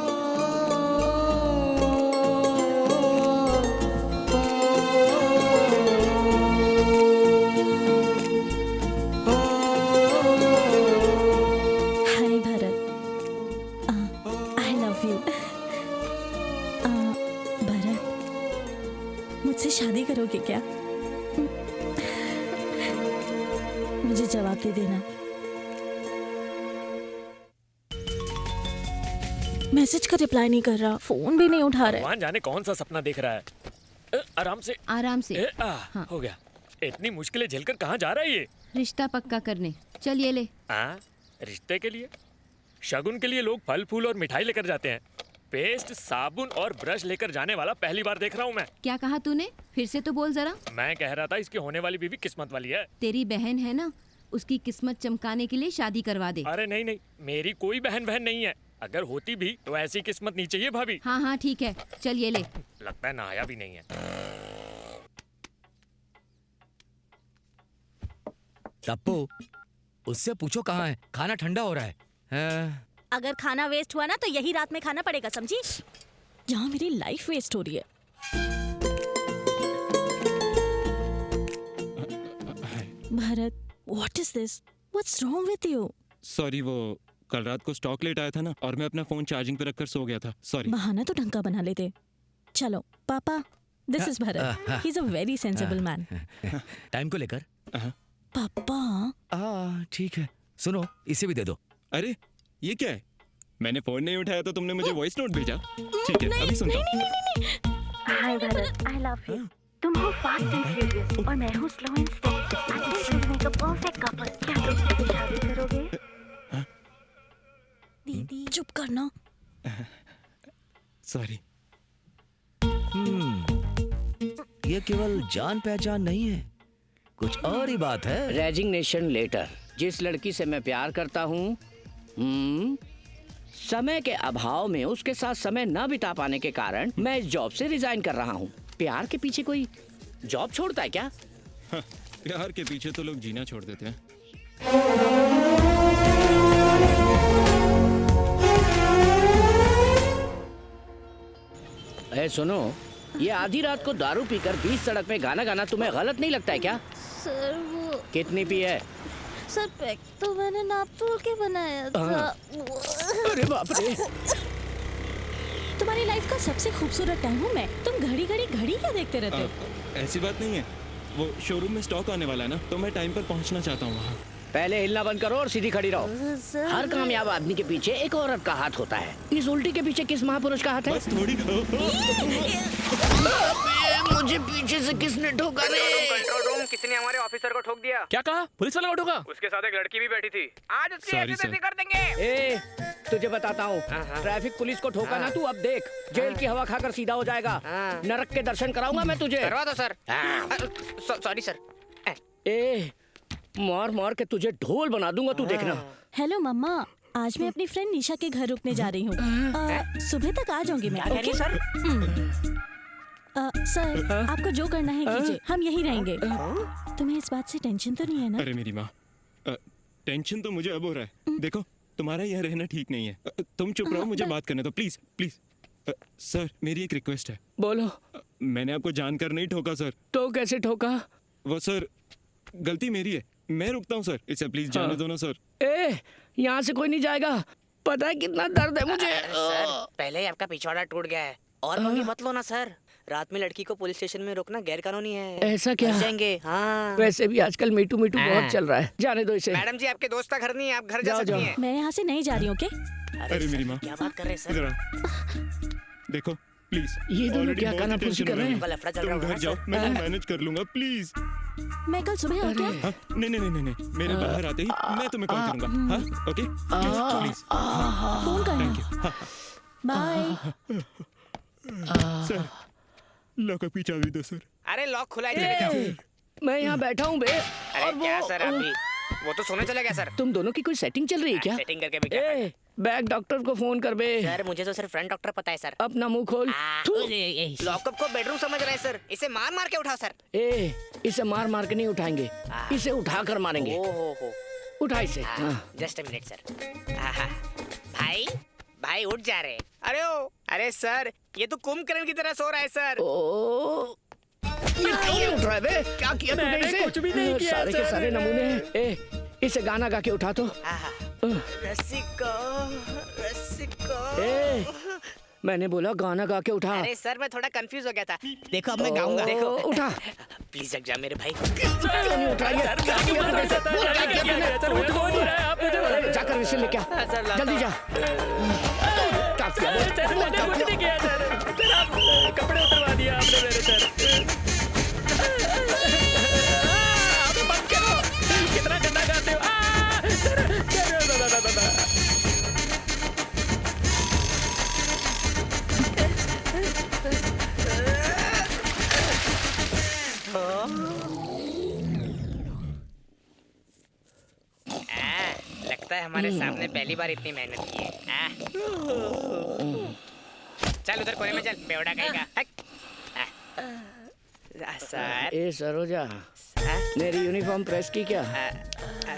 मुझसे शादी करोगे क्या? मुझे जवाब दे देना। मैसेज का रिप्लाई नहीं कर रहा, फोन भी नहीं उठा रहा है। भगवान जाने कौन सा सपना देख रहा है। आराम से आराम से। हाँ। हो गया। इतनी मुश्किलें झेलकर कहाँ जा रहा है ये? रिश्ता पक्का करने। चल ये ले। रिश्ते के लिए? शगुन के लिए लोग फल फूल और मिठाई लेकर जाते हैं। पेस्ट, साबुन और ब्रश लेकर जाने वाला पहली बार देख रहा हूँ मैं। क्या कहा तूने? फिर से तो बोल जरा। मैं कह रहा था इसकी होने वाली बीवी किस्मत वाली है। तेरी बहन है ना, उसकी किस्मत चमकाने के लिए शादी करवा दे। अरे नहीं नहीं, मेरी कोई बहन नहीं है। अगर होती भी तो ऐसी किस्मत नहीं चाहिए भाभी। हाँ हाँ ठीक है, चल ये ले। लगता है नहाया भी नहीं है। टप्पू, उससे पूछो कहाँ है, खाना ठंडा हो रहा है। अगर खाना वेस्ट हुआ ना तो यही रात में खाना पड़ेगा, समझी? यहाँ मेरी लाइफ वेस्ट हो रही है। Bharat, what is this? What's wrong with you? Sorry, वो कल रात को स्टॉक लेट आया था ना, और मैं अपना फोन चार्जिंग पे रखकर सो गया था। सॉरी। बहाना तो ढंग का बना लेते। चलो पापा, this is Bharat. He is a very sensible man. Time को लेकर पापा। ठीक है, सुनो, इसे भी दे दो। अरे ये क्या है? मैंने फोन नहीं उठाया तो तुमने मुझे वॉइस नोट भेजा। ठीक है, अभी सुनता हूँ। हाय भरत, आई लव यू। तुम हो फास्ट एंड फ्यूरियस और मैं हूँ स्लो एंड स्टेडी। एक्टिंग करने का परफेक्ट कपल। क्या तुम मुझसे शादी करोगे? दीदी चुप करना। सॉरी। ये केवल जान पहचान नहीं है, कुछ और ही बात है। Resignation letter. जिस लड़की से मैं प्यार करता हूँ, समय के अभाव में उसके साथ समय न बिता पाने के कारण मैं इस जॉब से रिजाइन कर रहा हूँ। प्यार के पीछे कोई जॉब छोड़ता है क्या? प्यार के पीछे तो लोग जीना छोड़ देते हैं। सुनो, ये आधी रात को दारू पीकर बीच सड़क में गाना गाना तुम्हें गलत नहीं लगता है क्या? सर वो कितनी पी है? सर पैक तो मैंने नाप तोल के बनाया था। अरे बाप रे। तुम्हारी लाइफ का सबसे खूबसूरत टाइम हूँ मैं। तुम घड़ी घड़ी घड़ी क्या देखते रहते हो? ऐसी बात नहीं है, वो शोरूम में स्टॉक आने वाला है ना, तो मैं टाइम पर पहुंचना चाहता हूँ वहाँ। पहले हिलना बंद करो और सीधी खड़ी रहो। हर कामयाब आदमी के पीछे एक औरत का हाथ होता है। इस उल्टी के पीछे किस महापुरुष का हाथ है? बस थोड़ी मुझे पीछे से किसने ठोका रे? कंट्रोल रूम, किसी ने हमारे ऑफिसर को ठोक दिया। क्या कहा? पुलिस वाला को ठोका? उसके साथ एक लड़की भी बैठी थी। आज उसकी Sorry, ऐसी तैसी sir. कर देंगे। ए, तुझे बताता हूँ, ट्रैफिक पुलिस को ठोका ना तू, अब देख जेल की हवा खाकर सीधा हो जाएगा। नरक के दर्शन कराऊंगा मैं तुझे। करवा दो सर। Sorry sir. ए, मार मार के तुझे ढोल बना दूंगा, तू देखना। हेलो मम्मा, आज मैं अपनी फ्रेंड निशा के घर रुकने जा रही हूँ। सुबह तक आ जाऊंगी मैं। Okay sir? सर, आपको जो करना है कीजिए, हम यहीं रहेंगे। तुम्हें इस बात से टेंशन तो नहीं है ना? अरे मेरी माँ, टेंशन तो मुझे अब हो रहा है। देखो, तुम्हारा यहाँ रहना ठीक नहीं है। तुम चुप रहो, मुझे बात करने दो प्लीज प्लीज। सर, मेरी एक रिक्वेस्ट है। बोलो। मैंने आपको जानकर नहीं ठोका सर। तो कैसे ठोका? वो सर, गलती मेरी है, मैं रुकता हूँ सर, इसे प्लीज जाने दो ना सर। ए, यहाँ से कोई नहीं जाएगा, पता है कितना दर्द है मुझे। सर, पहले ही आपका पिछवाड़ा टूट गया है और पंगे मत लो ना सर। रात में लड़की को पुलिस स्टेशन में रोकना गैर कानूनी है। ऐसा क्या? फंस जाएंगे। हाँ। वैसे भी आजकल मीटू मीटू बहुत चल रहा है, जाने दो इसे। मैडम जी, आपके दोस्त का घर नहीं है, आप घर जा सकती हैं। मैं यहाँ से नहीं जा रही हूँ। ओके? अरे मेरी माँ, क्या बात कर रहे हैं इधर आओ। देखो प्लीज, ये दोनों already क्या बहुत काना फूसी tension कर रहे हैं? हो रही है। तुम घर जाओ, मैं मैनेज कर लूंगा प्लीज। मैं कल सुबह आऊँ क्या? हाँ, नहीं, मेरे बाहर आते ही मैं तुम्हें कॉल करूंगा। हाँ, ओके, प्लीज। फोन थैंक करना। You. Bye. Sir, lock up चाबी दो सर। अरे लॉक खुला है। मैं यहाँ बैठा हूँ बे। अरे क्या सर, अभी वो तो सोने चला गया सर। तुम दोनों की कोई सेटिंग चल रही है क्या? सेटिंग करके भी क्या? बैग डॉक्टर को फोन कर बे। सर, मुझे तो सिर्फ फ्रंट डॉक्टर पता है सर। अपना मुंह खोल। लॉकअप को बेडरूम समझ रहे हैं सर, इसे मार मार के उठा सर। ए, इसे मार मार के नहीं उठाएंगे, इसे उठा कर मारेंगे। उठा इसे। Just a minute sir. भाई उठ जा रहे। अरे सर, ये तो कुंभकर्ण की तरह सो रहा है सर। ये क्यों उठ रहा है बे? क्या किया तूने इसे? कुछ भी नहीं किया सारे के सर। सारे नमूने हैं। ए, इसे गाना गा के उठा तो। ए, मैंने बोला गाना गा के उठा। अरे सर, मैं थोड़ा कंफ्यूज हो गया था। देखो अब मैं गाऊंगा। देखो उठा। प्लीज जग जा मेरे भाई। क्यों नहीं उठा? जाकर इसे लेके आ, जल्दी जा। कुछ नहीं किया सर, कपड़े उतरवा दिया आपने मेरे सर। बंद करो, कितना गंदा गाते हो। लगता है हमारे सामने पहली बार इतनी मेहनत की है। चल उधर कोने में चल, बेवड़ा कहेगा। सर। ए सरोजा, मेरी यूनिफॉर्म प्रेस की क्या?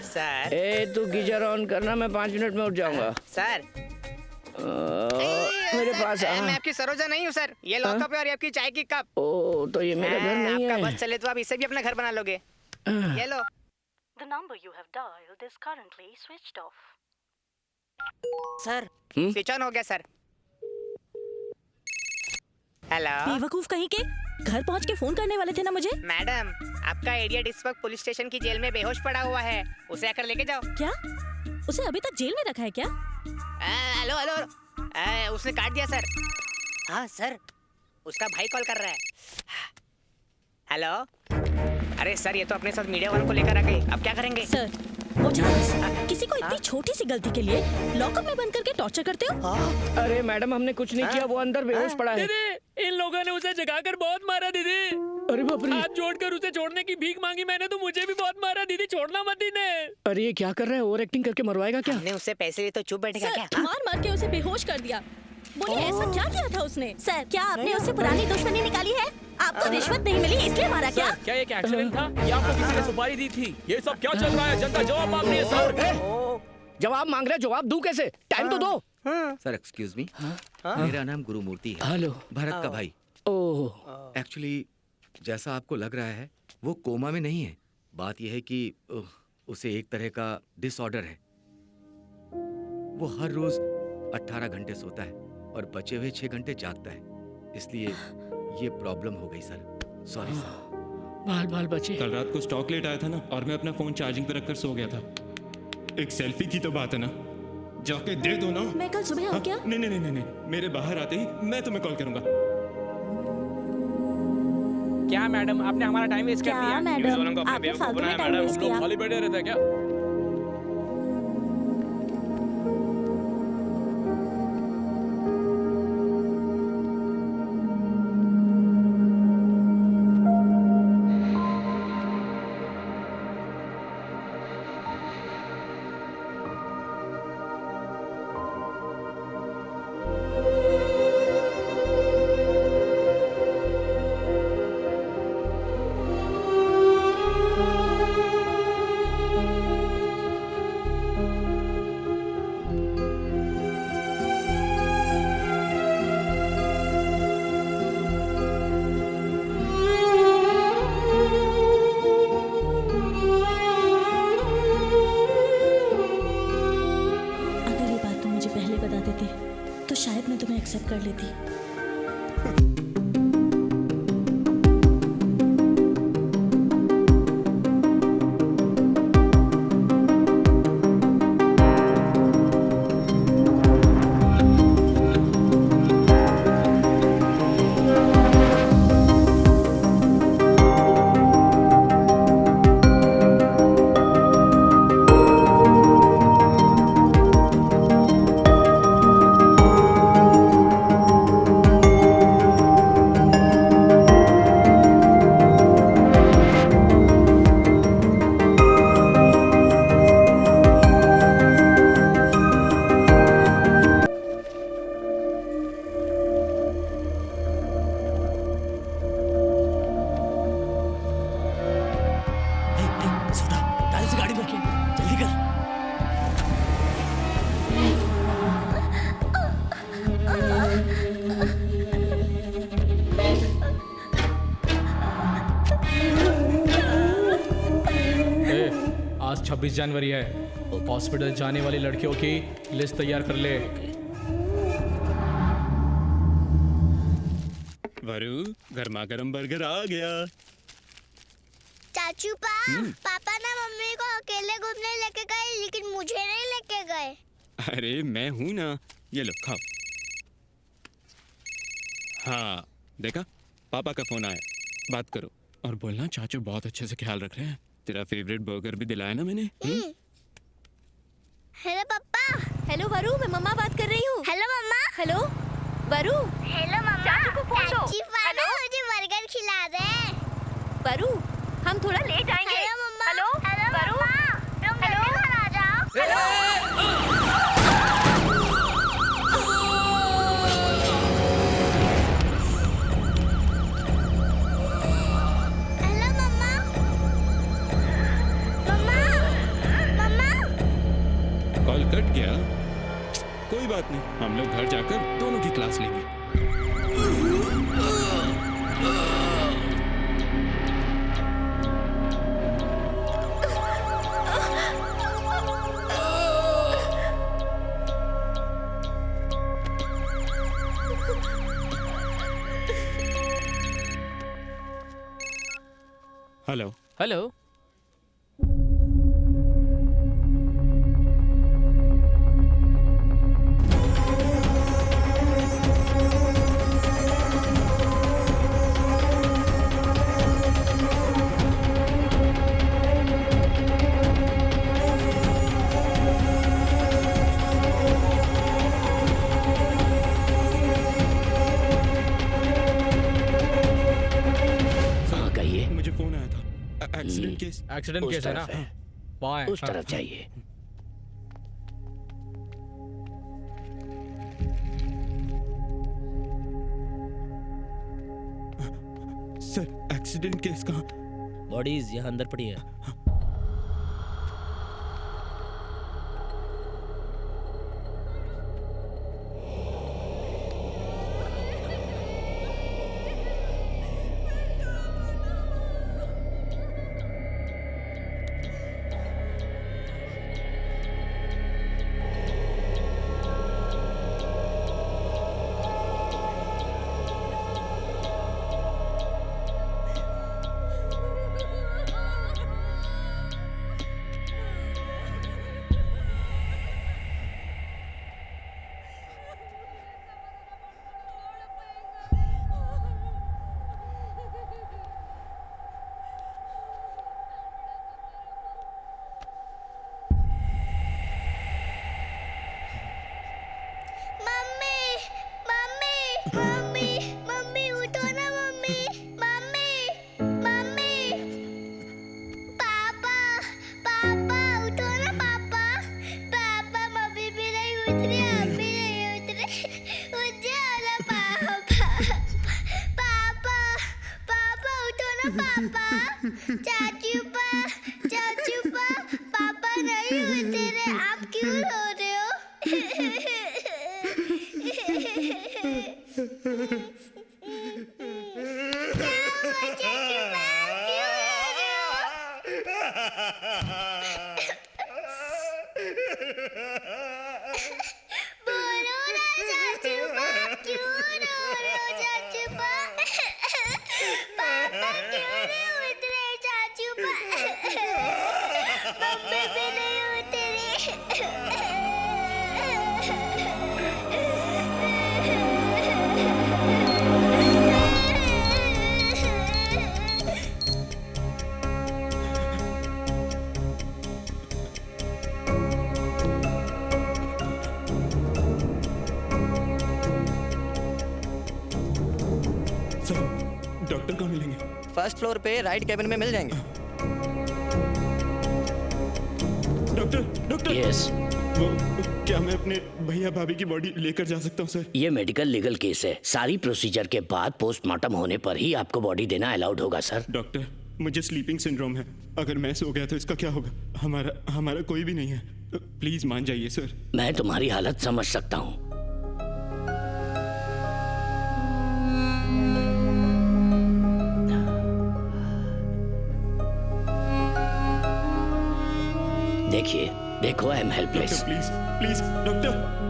सर। ए, तू गीजर ऑन करना, मैं 5 मिनट में उठ जाऊंगा। सर। मेरे पास मैं आपकी सरोजा नहीं हूँ सर, ये लॉकअप है और ये आपकी चाय की कप। ओ, तो ये मेरा घर नहीं है। आपका बस चले तो आप इसे भी अपना घर बना लोगे। ये लो। The number you have dialed is currently switched off. Sir, switch on हो गया सर। हेलो बेवकूफ कहीं के, घर पहुंच के फोन करने वाले थे ना मुझे। मैडम, आपका इडियट इस वक्त पुलिस स्टेशन की जेल में बेहोश पड़ा हुआ है, उसे आकर लेके जाओ। क्या? उसे अभी तक जेल में रखा है क्या? हेलो हेलो, उसने काट दिया सर। हाँ सर, उसका भाई कॉल कर रहा है। हेलो, अरे सर ये तो अपने साथ मीडिया वालों को लेकर आ गई, अब क्या करेंगे? सर वो किसी को इतनी छोटी सी गलती के लिए लॉकअप में बंद करके टॉर्चर करते हो? अरे मैडम हमने कुछ नहीं किया, वो अंदर बेहोश पड़ा है। दीदी, इन लोगों ने उसे जगाकर बहुत मारा दीदी। अरे बाप रे, हाथ जोड़कर उसे छोड़ने की भीख मांगी मैंने, तो मुझे भी बहुत मारा दीदी, छोड़ना मत इन्हें। अरे ये क्या कर रहा है, ओवर एक्टिंग करके मरवाएगा क्या? हमने उससे पैसे लिए तो चुप बैठेगा क्या? मार मार के उसे बेहोश कर दिया। बोलिए ऐसा क्या किया था उसने? सर क्या आपने उससे पुरानी दुश्मनी निकाली है? आपको रिश्वत नहीं मिली इसलिए मारा क्या? क्या ये क्या एक्सीडेंट था या आपको किसी ने सुपारी दी थी? ये सब क्या चल रहा है? जनता जवाब मांग रही है सर। जवाब मांग रहे, जवाब दूं कैसे? टाइम तो दो। सर एक्सक्यूज मी, मेरा नाम गुरुमूर्ति है। हेलो, भरत का भाई। ओह, एक्चुअली जैसा आपको लग रहा है वो कोमा में नहीं है। बात यह है कि उसे एक तरह का डिसऑर्डर है। वो हर रोज 18 घंटे सोता है और बचे हुए 6 घंटे जागता है, इसलिए ये प्रॉब्लम हो गई सर। Sorry sir. बाल बाल बचे। कल रात को स्टॉक लेट आया था ना, और मैं अपना फोन चार्जिंग पे रखकर सो गया था। एक सेल्फी की तो बात है ना, जाके दे दो ना। मैं कल सुबह आऊं क्या? नहीं नहीं नहीं नहीं, मेरे बाहर आते ही मैं तुम्हें कॉल करूंगा। क्या मैडम, आपने हमारा टाइम वेस्ट कर दिया। मैडम आपने फालतू में टाइम वेस्ट किया। खाली बैठे रहते हैं क्या? तो शायद मैं तुम्हें एक्सेप्ट कर लेती। आज 26 जनवरी है, हॉस्पिटल जाने वाली लड़कियों की लिस्ट तैयार कर ले। वरु, गर्मा गर्म बर्गर आ गया। चाचू पापा ना मम्मी को अकेले घूमने लेके गए, लेकिन मुझे नहीं लेके गए। अरे मैं हूं ना, ये लो खाओ। हाँ देखा, पापा का फोन आया, बात करो और बोलना चाचू बहुत अच्छे से ख्याल रख रहे हैं। तेरा फेवरेट बर्गर भी दिलाया ना मैंने। हेलो पापा। हेलो वरु, मैं मम्मा बात कर रही हूँ। हेलो मम्मा। हेलो वरु। हेलो मम्मा। चाचू को फोन दो। हेलो, मुझे बर्गर खिला दे। वरु, हम थोड़ा लेट आएंगे। हेलो मम्मा। हेलो वरु, तुम जल्दी घर आ जाओ। हेलो मम्मा। मम्मा। मम्मा। कॉल कट गया, कोई बात नहीं, हम लोग घर जाकर दोनों की क्लास लेंगे। Hello hello. मुझे फोन आया था, एक्सीडेंट केस। एक्सीडेंट केस है ना? वहाँ है। उस तरफ जाइए। सर एक्सीडेंट केस कहाँ? बॉडीज यहाँ अंदर पड़ी है। डॉक्टर कहाँ मिलेंगे? फर्स्ट फ्लोर पे राइट कैबिन में मिल जाएंगे। Doctor yes. वो क्या मैं अपने भैया भाभी की बॉडी लेकर जा सकता हूँ सर? ये मेडिकल लीगल केस है। सारी प्रोसीजर के बाद पोस्टमार्टम होने पर ही आपको बॉडी देना अलाउड होगा सर। डॉक्टर मुझे स्लीपिंग सिंड्रोम है, अगर मैं सो गया तो इसका क्या होगा? हमारा कोई भी नहीं है, प्लीज मान जाइए सर। मैं तुम्हारी हालत समझ सकता हूँ। देखिए, देखो I am helpless. Please please doctor.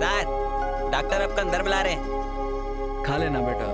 Sir doctor आपको अंदर बुला रहे हैं। खा लेना बेटा।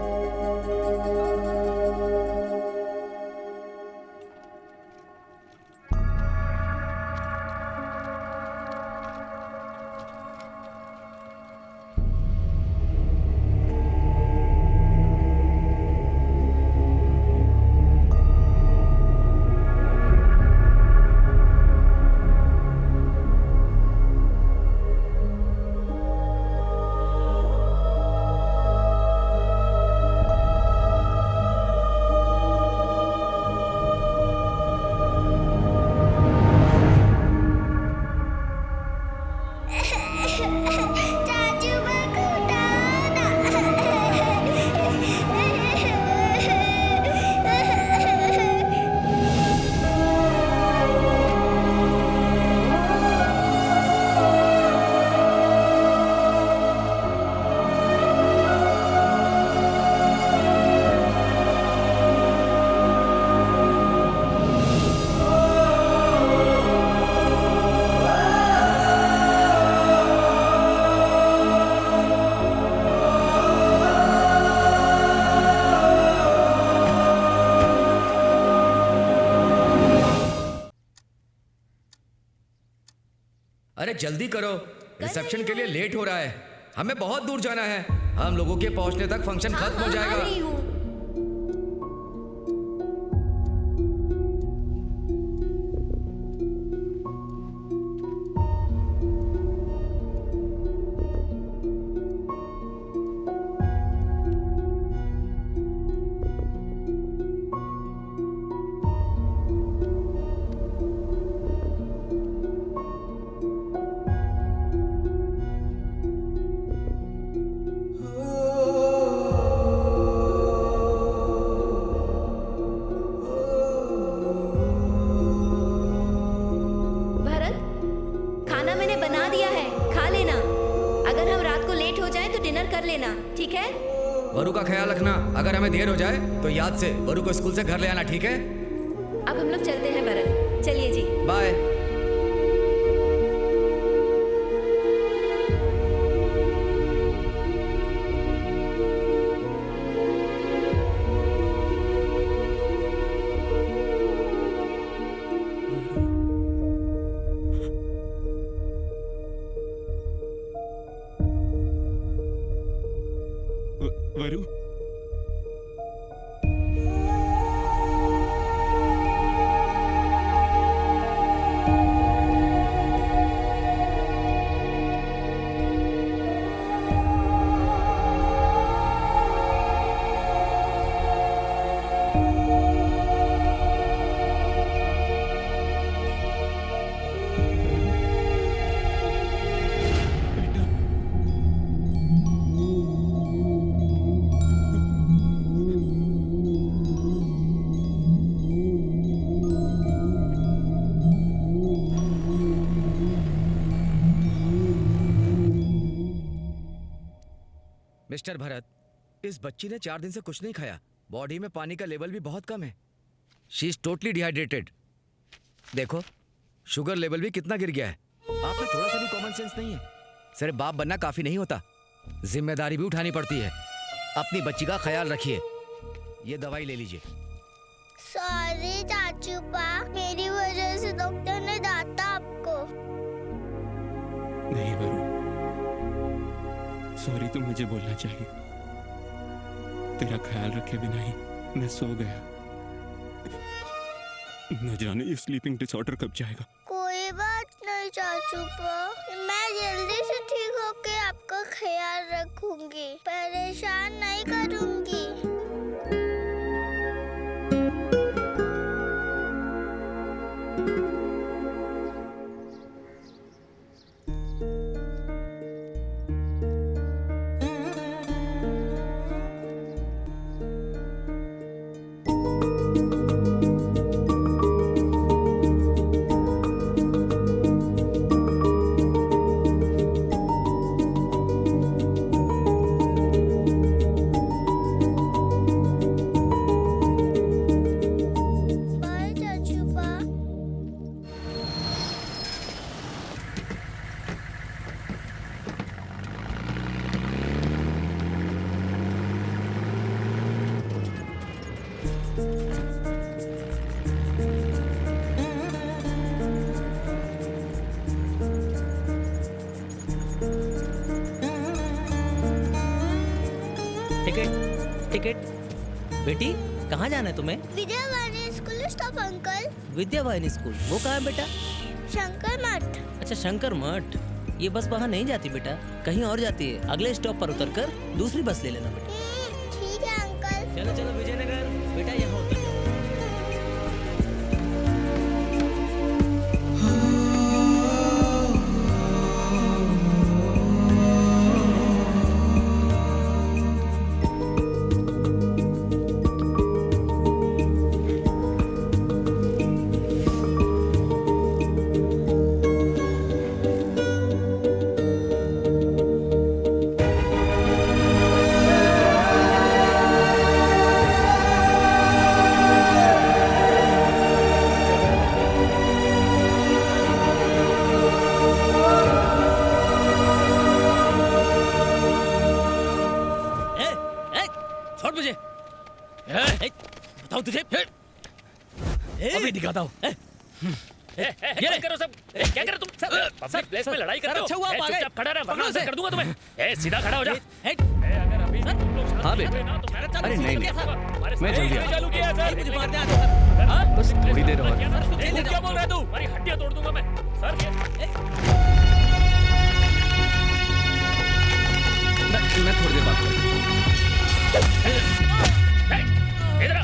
अरे जल्दी करो, रिसेप्शन के लिए लेट हो रहा है। हमें बहुत दूर जाना है। हम लोगों के पहुंचने तक फंक्शन खत्म हो जाएगा। वरु का ख्याल रखना। अगर हमें देर हो जाए तो याद से वरु को स्कूल से घर ले आना, ठीक है? अब हम लोग चलते हैं भरत, चलिए जी। बाय। वरु, मिस्टर भरत, इस बच्ची ने 4 दिन से कुछ नहीं खाया। बॉडी में पानी का लेवल भी बहुत कम है। She is totally dehydrated. देखो, शुगर लेवल भी कितना गिर गया है। आप में थोड़ा सा भी कॉमन सेंस नहीं है। सिर्फ बाप बनना काफी नहीं होता, जिम्मेदारी भी उठानी पड़ती है। अपनी बच्ची का ख्याल रखिए। ये दवाई ले लीजिए। सॉरी चाचू पा, मेरी वजह से डॉक्टर ने डांटा आपको। नहीं वरु, सॉरी तो मुझे बोलना चाहिए। तेरा ख्याल रखे बिना ही मैं सो गया। न जाने ये स्लीपिंग डिसऑर्डर कब जाएगा। कोई बात नहीं चाचू पा, मैं जल्दी से ठीक होके आपका ख्याल रखूंगी, परेशान नहीं करूंगी। टिकट। बेटी, कहाँ जाना है तुम्हें? Vidyavahini school stop uncle. Vidyavahini school, वो कहाँ है बेटा? शंकर मठ। अच्छा, शंकर मठ। ये बस वहाँ नहीं जाती बेटा, कहीं और जाती है। अगले स्टॉप पर उतरकर दूसरी बस ले लेना बेटा। ठीक है अंकल। चलो चलो विजयनगर, बेटा यहाँ उतर जाओ। बताओ तुझे, अभी दिखाता हूँ। ये करो सब। क्या करो तुम? पब्लिक प्लेस में लड़ाई करते हो? अच्छा हुआ आप आ गए। चुपचाप खड़ा रह, वरना अंदर कर दूंगा तुम्हें। सीधा खड़ा हो जा। अगर अभी हाँ बेटा। अरे नहीं नहीं, मैं जल्दी आ चालू किया सर। मुझे मारते हैं सर। बस थोड़ी देर और। क्या बोल रहा है तू? हमारी हड्डियां तोड़ दूंगा मैं सर। मैं थोड़ी देर बात करूँ। इधर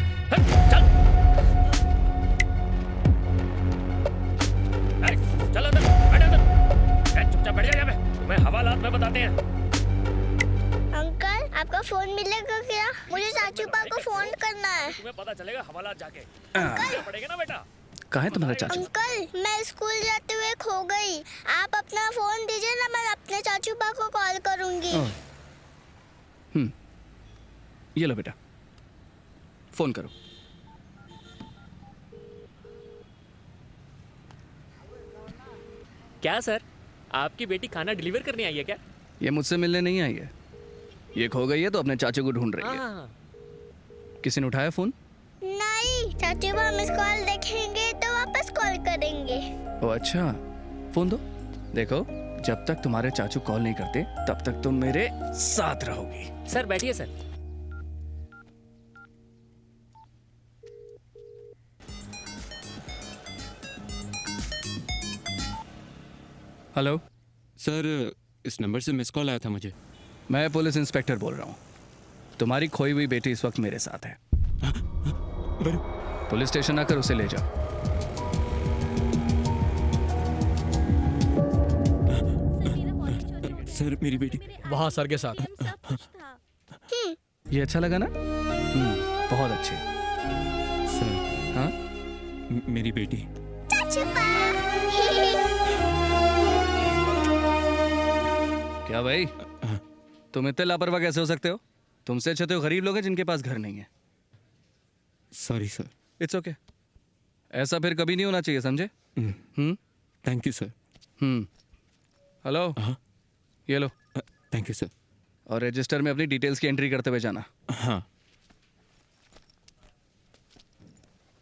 चल चल अंदर, बैठ अंदर। चुपचाप बैठ जा यहाँ पे, तुम्हें हवालात में बताते हैं। अंकल आपका फोन मिलेगा क्या? मुझे चाचू पा को फोन करना है। तुम्हें पता चलेगा हवालात जाके। अंकल पड़ेगा ना बेटा। कहाँ है तुम्हारा चाचू? अंकल मैं स्कूल जाते हुए खो गई। आप अपना फोन दीजिए ना, मैं अपने चाचू पा को कॉल करूंगी। ये लो बेटा, फोन करो। क्या सर, आपकी बेटी खाना डिलीवर करने आई है क्या? ये मुझसे मिलने नहीं आई है, ये खो गई है तो अपने चाचू को ढूंढ रही है। किसी ने उठाया फोन? नहीं, चाचू पा मिस कॉल देखेंगे तो वापस कॉल करेंगे। ओ अच्छा, फोन दो। देखो, जब तक तुम्हारे चाचू कॉल नहीं करते तब तक तुम मेरे साथ रहोगी। सर बैठिए सर। हेलो सर, इस नंबर से मिस कॉल आया था मुझे। मैं पुलिस इंस्पेक्टर बोल रहा हूँ। तुम्हारी खोई हुई बेटी इस वक्त मेरे साथ है। पुलिस स्टेशन आकर उसे ले जाओ। सर मेरी बेटी वहाँ सर के साथ। ये अच्छा लगा ना? बहुत अच्छे। सर हाँ मेरी बेटी। चाचू पा। क्या भाई, तुम इतने लापरवाह कैसे हो सकते हो? तुमसे अच्छे तो गरीब लोग हैं जिनके पास घर नहीं है। Sorry sir. It's okay. ऐसा फिर कभी नहीं होना चाहिए, समझे? Thank you sir. हेलो, ये लो। Thank you sir. और रजिस्टर में अपनी डिटेल्स की एंट्री करते हुए जाना। हाँ।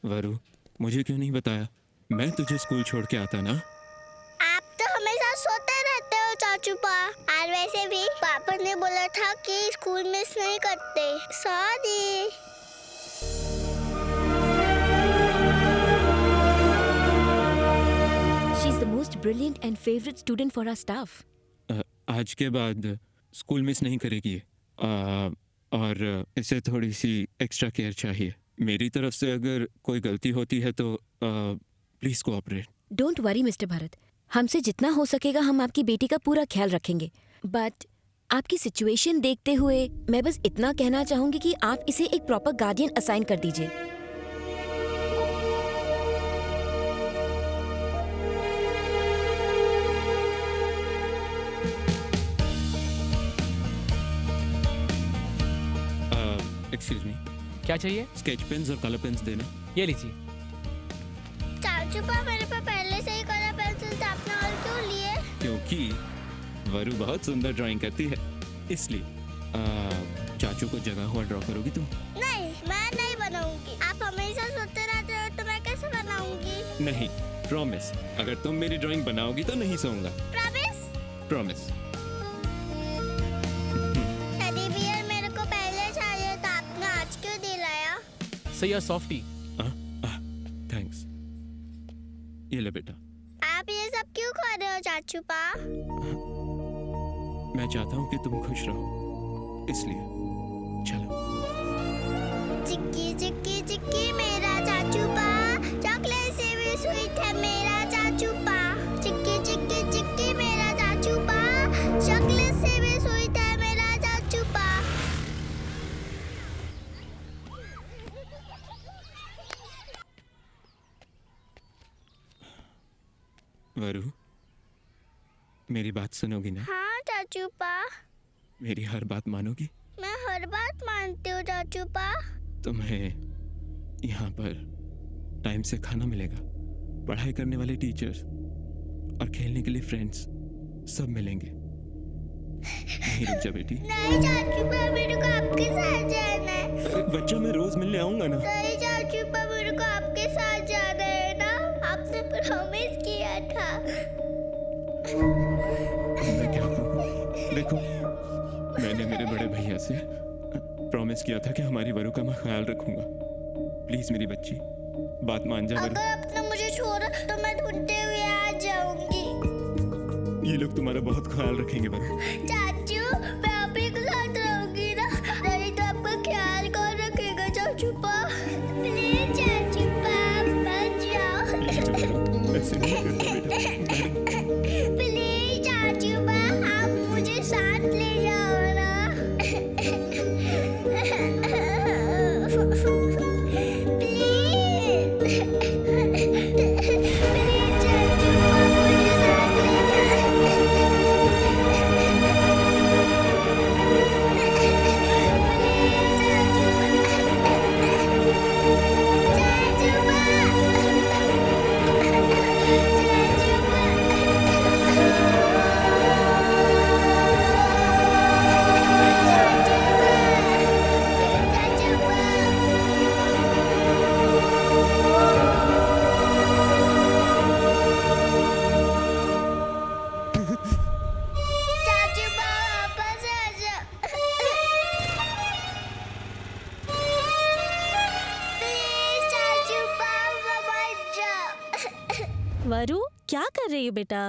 वरु, मुझे क्यों नहीं बताया? मैं तुझे स्कूल छोड़ के आता ना। आप तो हमेशा सोते रहते हो चाचू पा। और वैसे भी पापा ने बोला था कि स्कूल मिस नहीं करते। Sorry. She is the most brilliant and favorite student for our staff. आज के बाद स्कूल मिस नहीं करेगी और इसे थोड़ी सी एक्स्ट्रा केयर चाहिए मेरी तरफ से। अगर कोई गलती होती है तो please cooperate. Don't worry mister Bharat, हमसे जितना हो सकेगा हम आपकी बेटी का पूरा ख्याल रखेंगे। बट आपकी सिचुएशन देखते हुए मैं बस इतना कहना चाहूंगी कि आप इसे एक प्रॉपर गार्डियन असाइन कर दीजिए। एक्सक्यूज मी, क्या चाहिए? स्केच पेन्स और कलर पेन्स देना। ये लीजिए। चाचू पा मेरे पास पहले से ही कलर पेंसिल था, आपने और क्यों लिए? क्योंकि वरु बहुत सुंदर ड्राइंग करती है, इसलिए। चाचू को जगा हुआ ड्रॉ करोगी तुम? नहीं, मैं नहीं बनाऊंगी। आप हमेशा सोते रहते हो तो मैं कैसे बनाऊंगी? नहीं, प्रॉमिस। अगर तुम मेरी ड्राइंग बनाओगी तो नहीं सोऊंगा। प्रॉमिस? प्रॉमिस। टेडी बियर मेरे को पहले चाहिए था, आपने आज क्यों दिलाया? सही है सॉफ्टी। थैंक्स। ये ले बेटा। आप ये सब क्यों खा रहे हो चाचू पा? मैं चाहता हूँ कि तुम खुश रहो, इसलिए। चलो। चिक्की चिक्की चिक्की मेरा चाचू पा, चॉकलेट से भी स्वीट है मेरा चाचू पा। चिक्की चिक्की चिक्की मेरा चाचू पा, चॉकलेट से भी स्वीट है मेरा चाचू पा। वरु, मेरी बात सुनोगी ना? हाँ चाचू पा। मेरी हर बात मानोगी? मैं हर बात मानती हूँ चाचू पा। तुम्हें यहाँ पर टाइम से खाना मिलेगा, पढ़ाई करने वाले टीचर्स और खेलने के लिए फ्रेंड्स सब मिलेंगे। नहीं रुक जा बेटी। नहीं चाचू पा, मेरे को आपके साथ जाना है। बच्चा, मैं रोज मिलने आऊंगा ना। नहीं चाचू पा, मेरे को आपके साथ जाना है ना। आपने प्रॉमिस गया था। मैं क्या कहूँ? देखो, मैंने मेरे बड़े भैया से प्रॉमिस किया था कि हमारी वरु का मैं ख्याल रखूंगा। प्लीज मेरी बच्ची, बात मान जा वरु। अगर आपने मुझे छोड़ा तो मैं ढूंढते हुए आ जाऊंगी। ये लोग तुम्हारा बहुत ख्याल रखेंगे वरु। चाचू, मैं आप ही के साथ रहूंगी ना? नहीं तो आपका ख्याल कौन रखेगा चाचू पा? प्लीज चाचू पा, बच जाओ। ऐसे नहीं करना बेटा। प्लीज चाचू पा, आप मुझे साथ ले जाओ ना। वरु, क्या कर रही हो बेटा?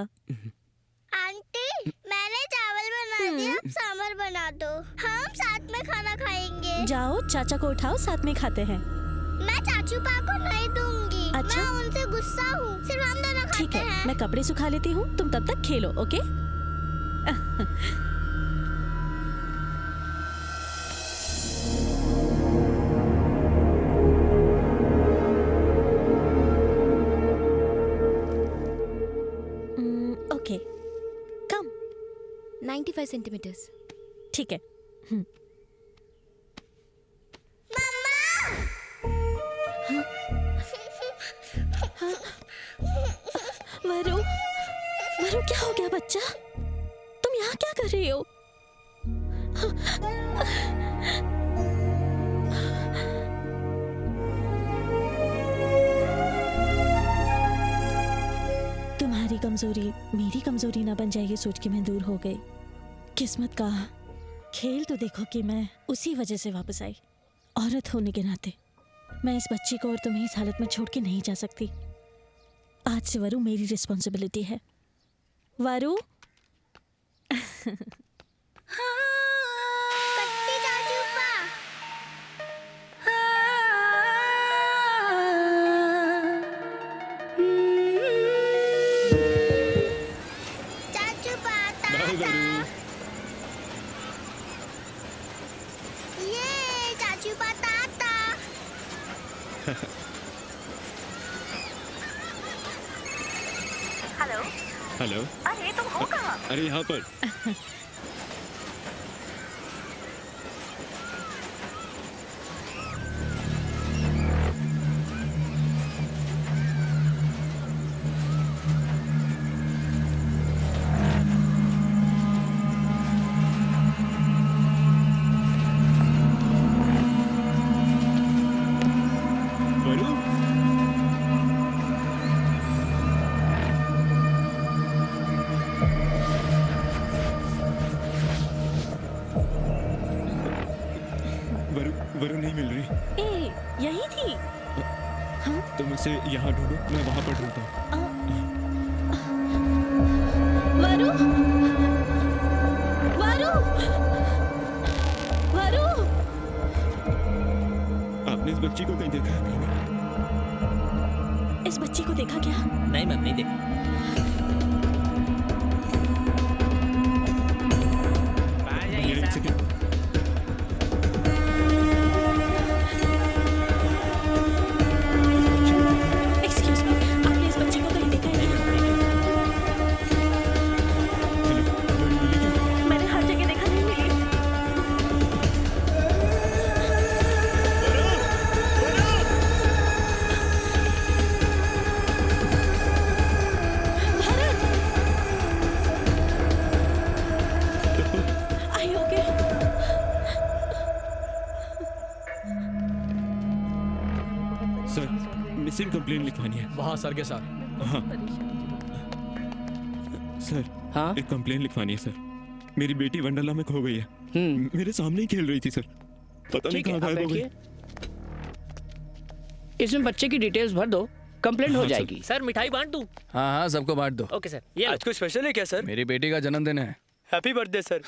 आंटी, मैंने चावल बना दिया, अब सांभर बना दो। हम साथ में खाना खाएंगे। जाओ, चाचा को उठाओ, साथ में खाते हैं। मैं चाचू पा को नहीं दूंगी। अच्छा? मैं उनसे गुस्सा हूँ। सिर्फ हम दोनों खाते ठीक है, हैं। मैं कपड़े सुखा लेती हूँ, तुम तब तक खेलो, ओके? ओके, कम 95 सेंटीमीटर्स। ठीक है। वरु, वरु क्या हो गया बच्चा? तुम यहाँ क्या कर रही हो? तुम्हारी कमजोरी मेरी कमजोरी ना बन जाए ये सोच के मैं दूर हो गई। किस्मत का खेल तो देखो कि मैं उसी वजह से वापस आई। औरत होने के नाते मैं इस बच्ची को और तुम्हें इस हालत में छोड़ के नहीं जा सकती। आज से वरु मेरी रिस्पॉन्सिबिलिटी है। वरु कट्टी चाचू पा। चाचू पा, बाय वरु। ये चाचू पा ताता। हेलो। हेलो। अरे तुम हो कहाँ? अरे यहाँ पर। वरु? वरु नहीं मिल रही। ए, यही थी। तुम उसे यहाँ ढूंढो, मैं वहाँ पर ढूंढता हूँ। वरु, वरु, वरु, आपने इस बच्ची को कहीं देखा है? इस बच्ची को देखा क्या? नहीं मैम, नहीं देखा। एक सेकंड। एक्सक्यूज मी, आपने इस बच्ची को कहीं देखा है? मैंने हर जगह देखा, नहीं मिली। Are you okay? Sir, missing complaint लिखवानी है। वहाँ सर के साथ। हाँ। सर हाँ एक कंप्लेन लिखवानी है सर। मेरी बेटी वंडरला में खो गई है। मेरे सामने ही खेल रही थी सर, पता नहीं ठीक है, कहाँ आप गायब हो गई। बैठिए। इसमें बच्चे की डिटेल्स भर दो, कंप्लेंट हो हाँ, सर। जाएगी। सर मिठाई बांट दूं? हाँ हाँ सबको बांट दो। ओके सर, ये आज कोई स्पेशल है क्या सर? मेरी बेटी का जन्मदिन है। Happy birthday sir.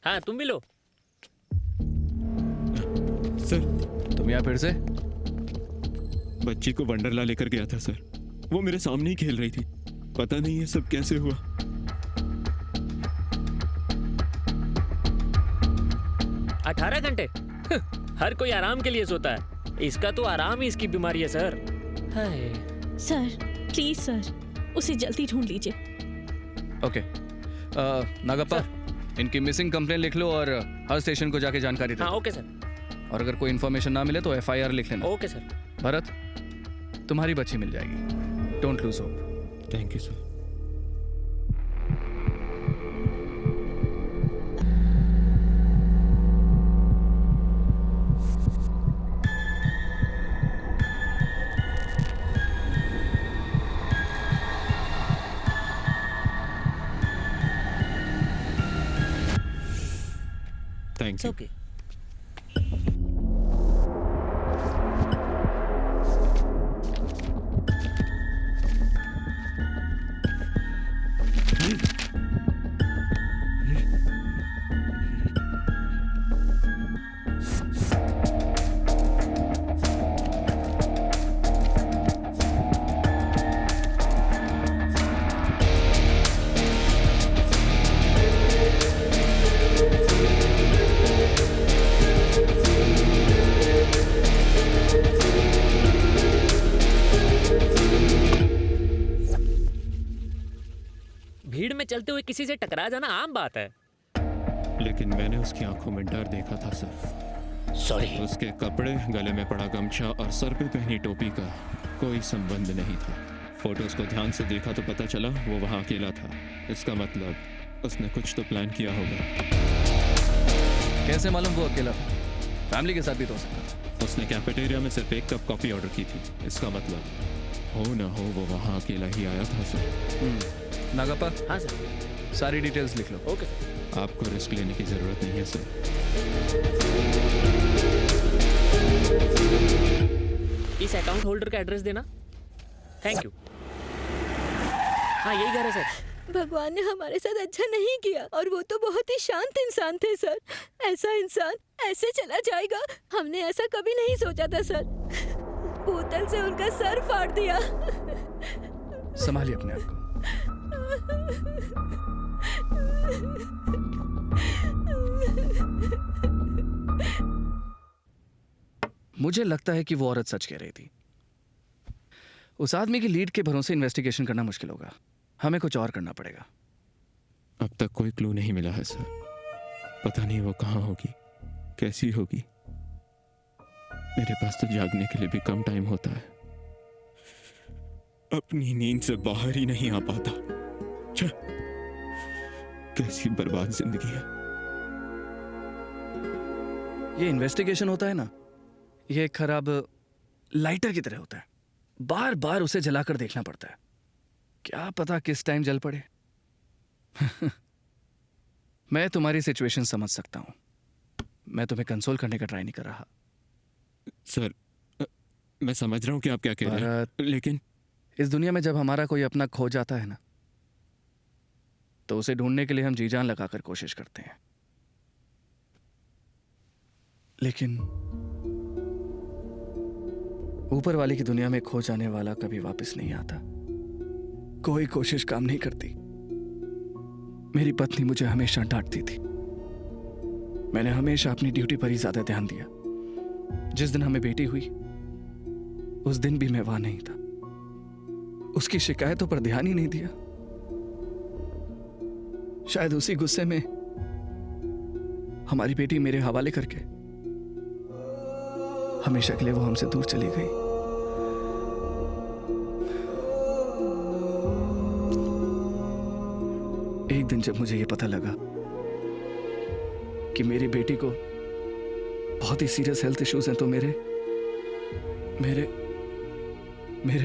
हाँ तुम भी लो। सर तुम यहाँ फिर से? बच्ची को वंडरला लेकर गया था सर, वो मेरे सामने ही खेल रही थी, पता नहीं ये सब कैसे हुआ। 18 घंटे हर कोई आराम के लिए सोता है, इसका तो आराम ही इसकी बीमारी है sir. Hi sir please sir, उसे जल्दी ढूंढ लीजिए। ओके नागप्पा, इनकी मिसिंग कंप्लेन लिख लो और हर स्टेशन को जाके जानकारी दो। हाँ ओके सर। और अगर कोई इन्फॉर्मेशन ना मिले तो FIR लिख लेना। Okay sir. भरत, तुम्हारी बच्ची मिल जाएगी, don't lose hope. Thank you sir. Thank you. Okay. भीड़ में चलते हुए किसी से टकरा जाना आम बात है। लेकिन मैंने उसकी आंखों में डर देखा था सर। सॉरी। उसके कपड़े, गले में पड़ा गमछा और सर पे पहनी टोपी का कोई संबंध नहीं था। फोटोज को ध्यान से देखा तो पता चला वो वहाँ अकेला था। इसका मतलब उसने कुछ तो प्लान किया होगा। कैसे मालूम वो अकेला था? फैमिली के साथ भी तो हो सकता था। उसने कैफेटेरिया में सिर्फ एक कप कॉफी ऑर्डर की थी। इसका मतलब हो ना हो वो वहाँ अकेला ही आया था सर। नागप्पा, हाँ सर। सारी डिटेल्स लिख लो। Okay sir. आपको रिस्क लेने की जरूरत नहीं है सर। इस अकाउंट होल्डर का एड्रेस देना। Thank you. हाँ यही घर है सर। भगवान ने हमारे साथ अच्छा नहीं किया, और वो तो बहुत ही शांत इंसान थे सर। ऐसा इंसान ऐसे चला जाएगा, हमने ऐसा कभी नहीं सोचा था सर। बोतल से उनका सर फाड़ दिया। संभालिए अपने आप को। मुझे लगता है कि वो औरत सच कह रही थी। उस आदमी की लीड के भरोसे इन्वेस्टिगेशन करना मुश्किल होगा, हमें कुछ और करना पड़ेगा। अब तक कोई क्लू नहीं मिला है सर। पता नहीं वो कहाँ होगी, कैसी होगी। मेरे पास तो जागने के लिए भी कम टाइम होता है, अपनी नींद से बाहर ही नहीं आ पाता। छे, कैसी बर्बाद जिंदगी है। ये इन्वेस्टिगेशन होता है ना, ये एक खराब लाइटर की तरह होता है। बार बार उसे जलाकर देखना पड़ता है, क्या पता किस टाइम जल पड़े। मैं तुम्हारी सिचुएशन समझ सकता हूं, मैं तुम्हें कंसोल करने का ट्राई नहीं कर रहा। सर मैं समझ रहा हूं कि आप क्या कह रहे हैं, लेकिन इस दुनिया में जब हमारा कोई अपना खो जाता है ना, तो उसे ढूंढने के लिए हम जी जान लगाकर कोशिश करते हैं। लेकिन ऊपर वाले की दुनिया में खो जाने वाला कभी वापस नहीं आता। कोई कोशिश काम नहीं करती। मेरी पत्नी मुझे हमेशा डांटती थी। मैंने हमेशा अपनी ड्यूटी पर ही ज्यादा ध्यान दिया। जिस दिन हमें बेटी हुई, उस दिन भी मैं वहां नहीं था। उसकी शिकायतों पर ध्यान ही नहीं दिया। शायद उसी गुस्से में हमारी बेटी मेरे हवाले करके हमेशा के लिए वो हमसे दूर चली गई। एक दिन जब मुझे यह पता लगा कि मेरी बेटी को बहुत ही सीरियस हेल्थ इश्यूज हैं, तो मेरे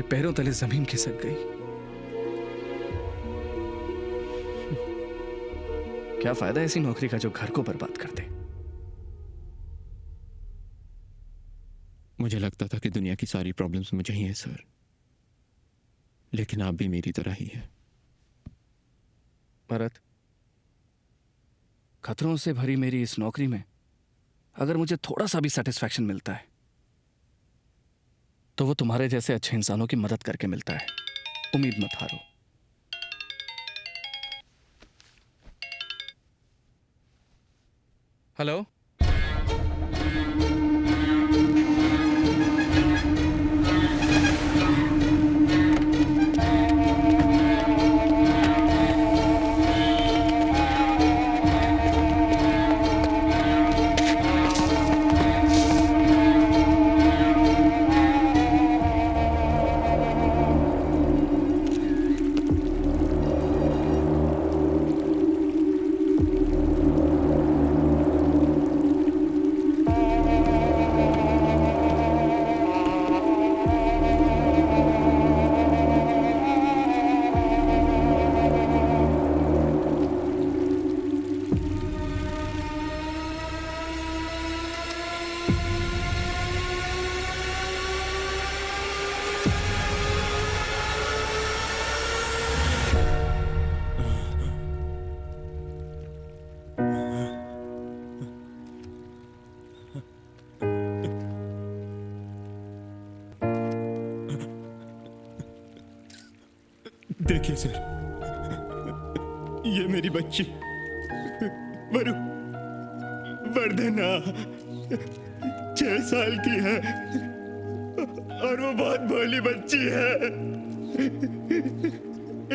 पैरों तले जमीन खिसक गई। क्या फायदा ऐसी नौकरी का जो घर को बर्बाद कर दे। मुझे लगता था कि दुनिया की सारी प्रॉब्लम्स मुझे ही हैं सर, लेकिन आप भी मेरी तरह ही है। भरत, खतरों से भरी मेरी इस नौकरी में अगर मुझे थोड़ा सा भी सेटिस्फैक्शन मिलता है तो वो तुम्हारे जैसे अच्छे इंसानों की मदद करके मिलता है। उम्मीद मत हारो। हेलो, देखिए सर, ये मेरी बच्ची वर्धना 6 साल की है और वो बहुत भोली बच्ची है।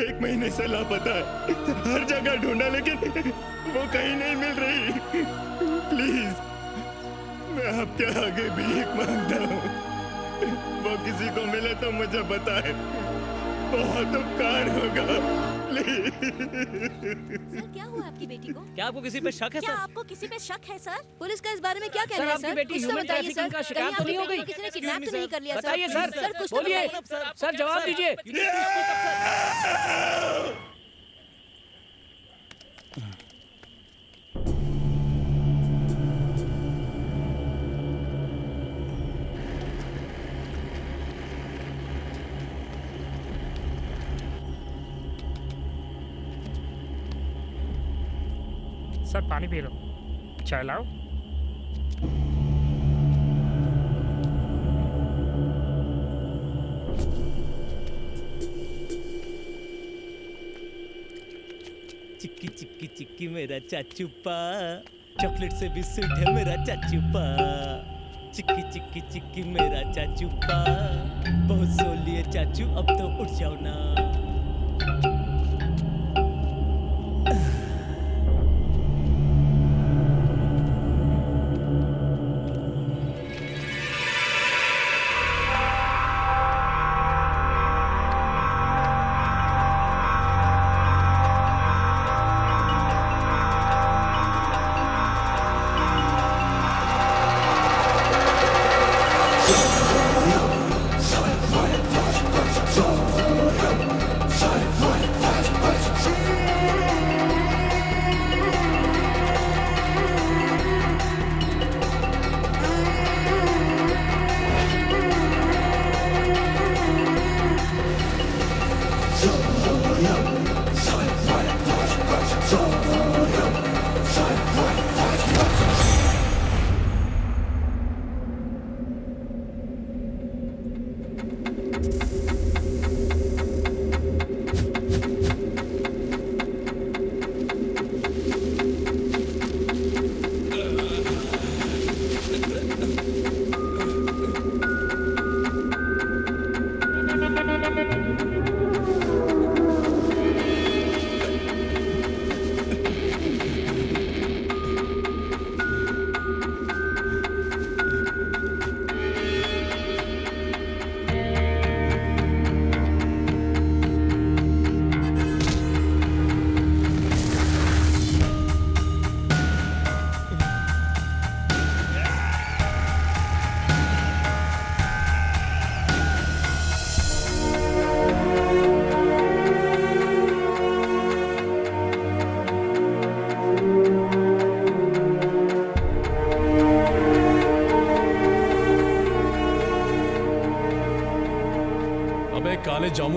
1 महीने से लापता है, हर जगह ढूंढा लेकिन वो कहीं नहीं मिल रही। प्लीज, मैं आपके आगे भीख मांगता हूँ, वो किसी को मिले तो मुझे बताए, बहुत उपकार होगा। सर, क्या हुआ आपकी बेटी को? क्या आपको किसी पे शक है क्या सर? आपको किसी पे शक है सर? पुलिस का इस बारे में क्या सर, कहना है आपकी सर? बेटी कुछ तो ह्यूमन बताइए ट्रैफिकिंग सर। का शिकार कहीं तो नहीं हो आपकी गई? बेटी को किसी ने किडनैप तो नहीं कर लिया सर? बताइए सर, सर कुछ तो बोलिए बताइए। सर, जवाब दीजिए। सर पानी पी लो, चाय लाओ। चिक्की चिक्की चिक्की मेरा चाचू पा, चॉकलेट से भी स्वीट है मेरा चाचू पा। चिक्की चिक्की चिक्की मेरा चाचू पा, बहुत सो लिए चाचू, अब तो उठ जाओ ना।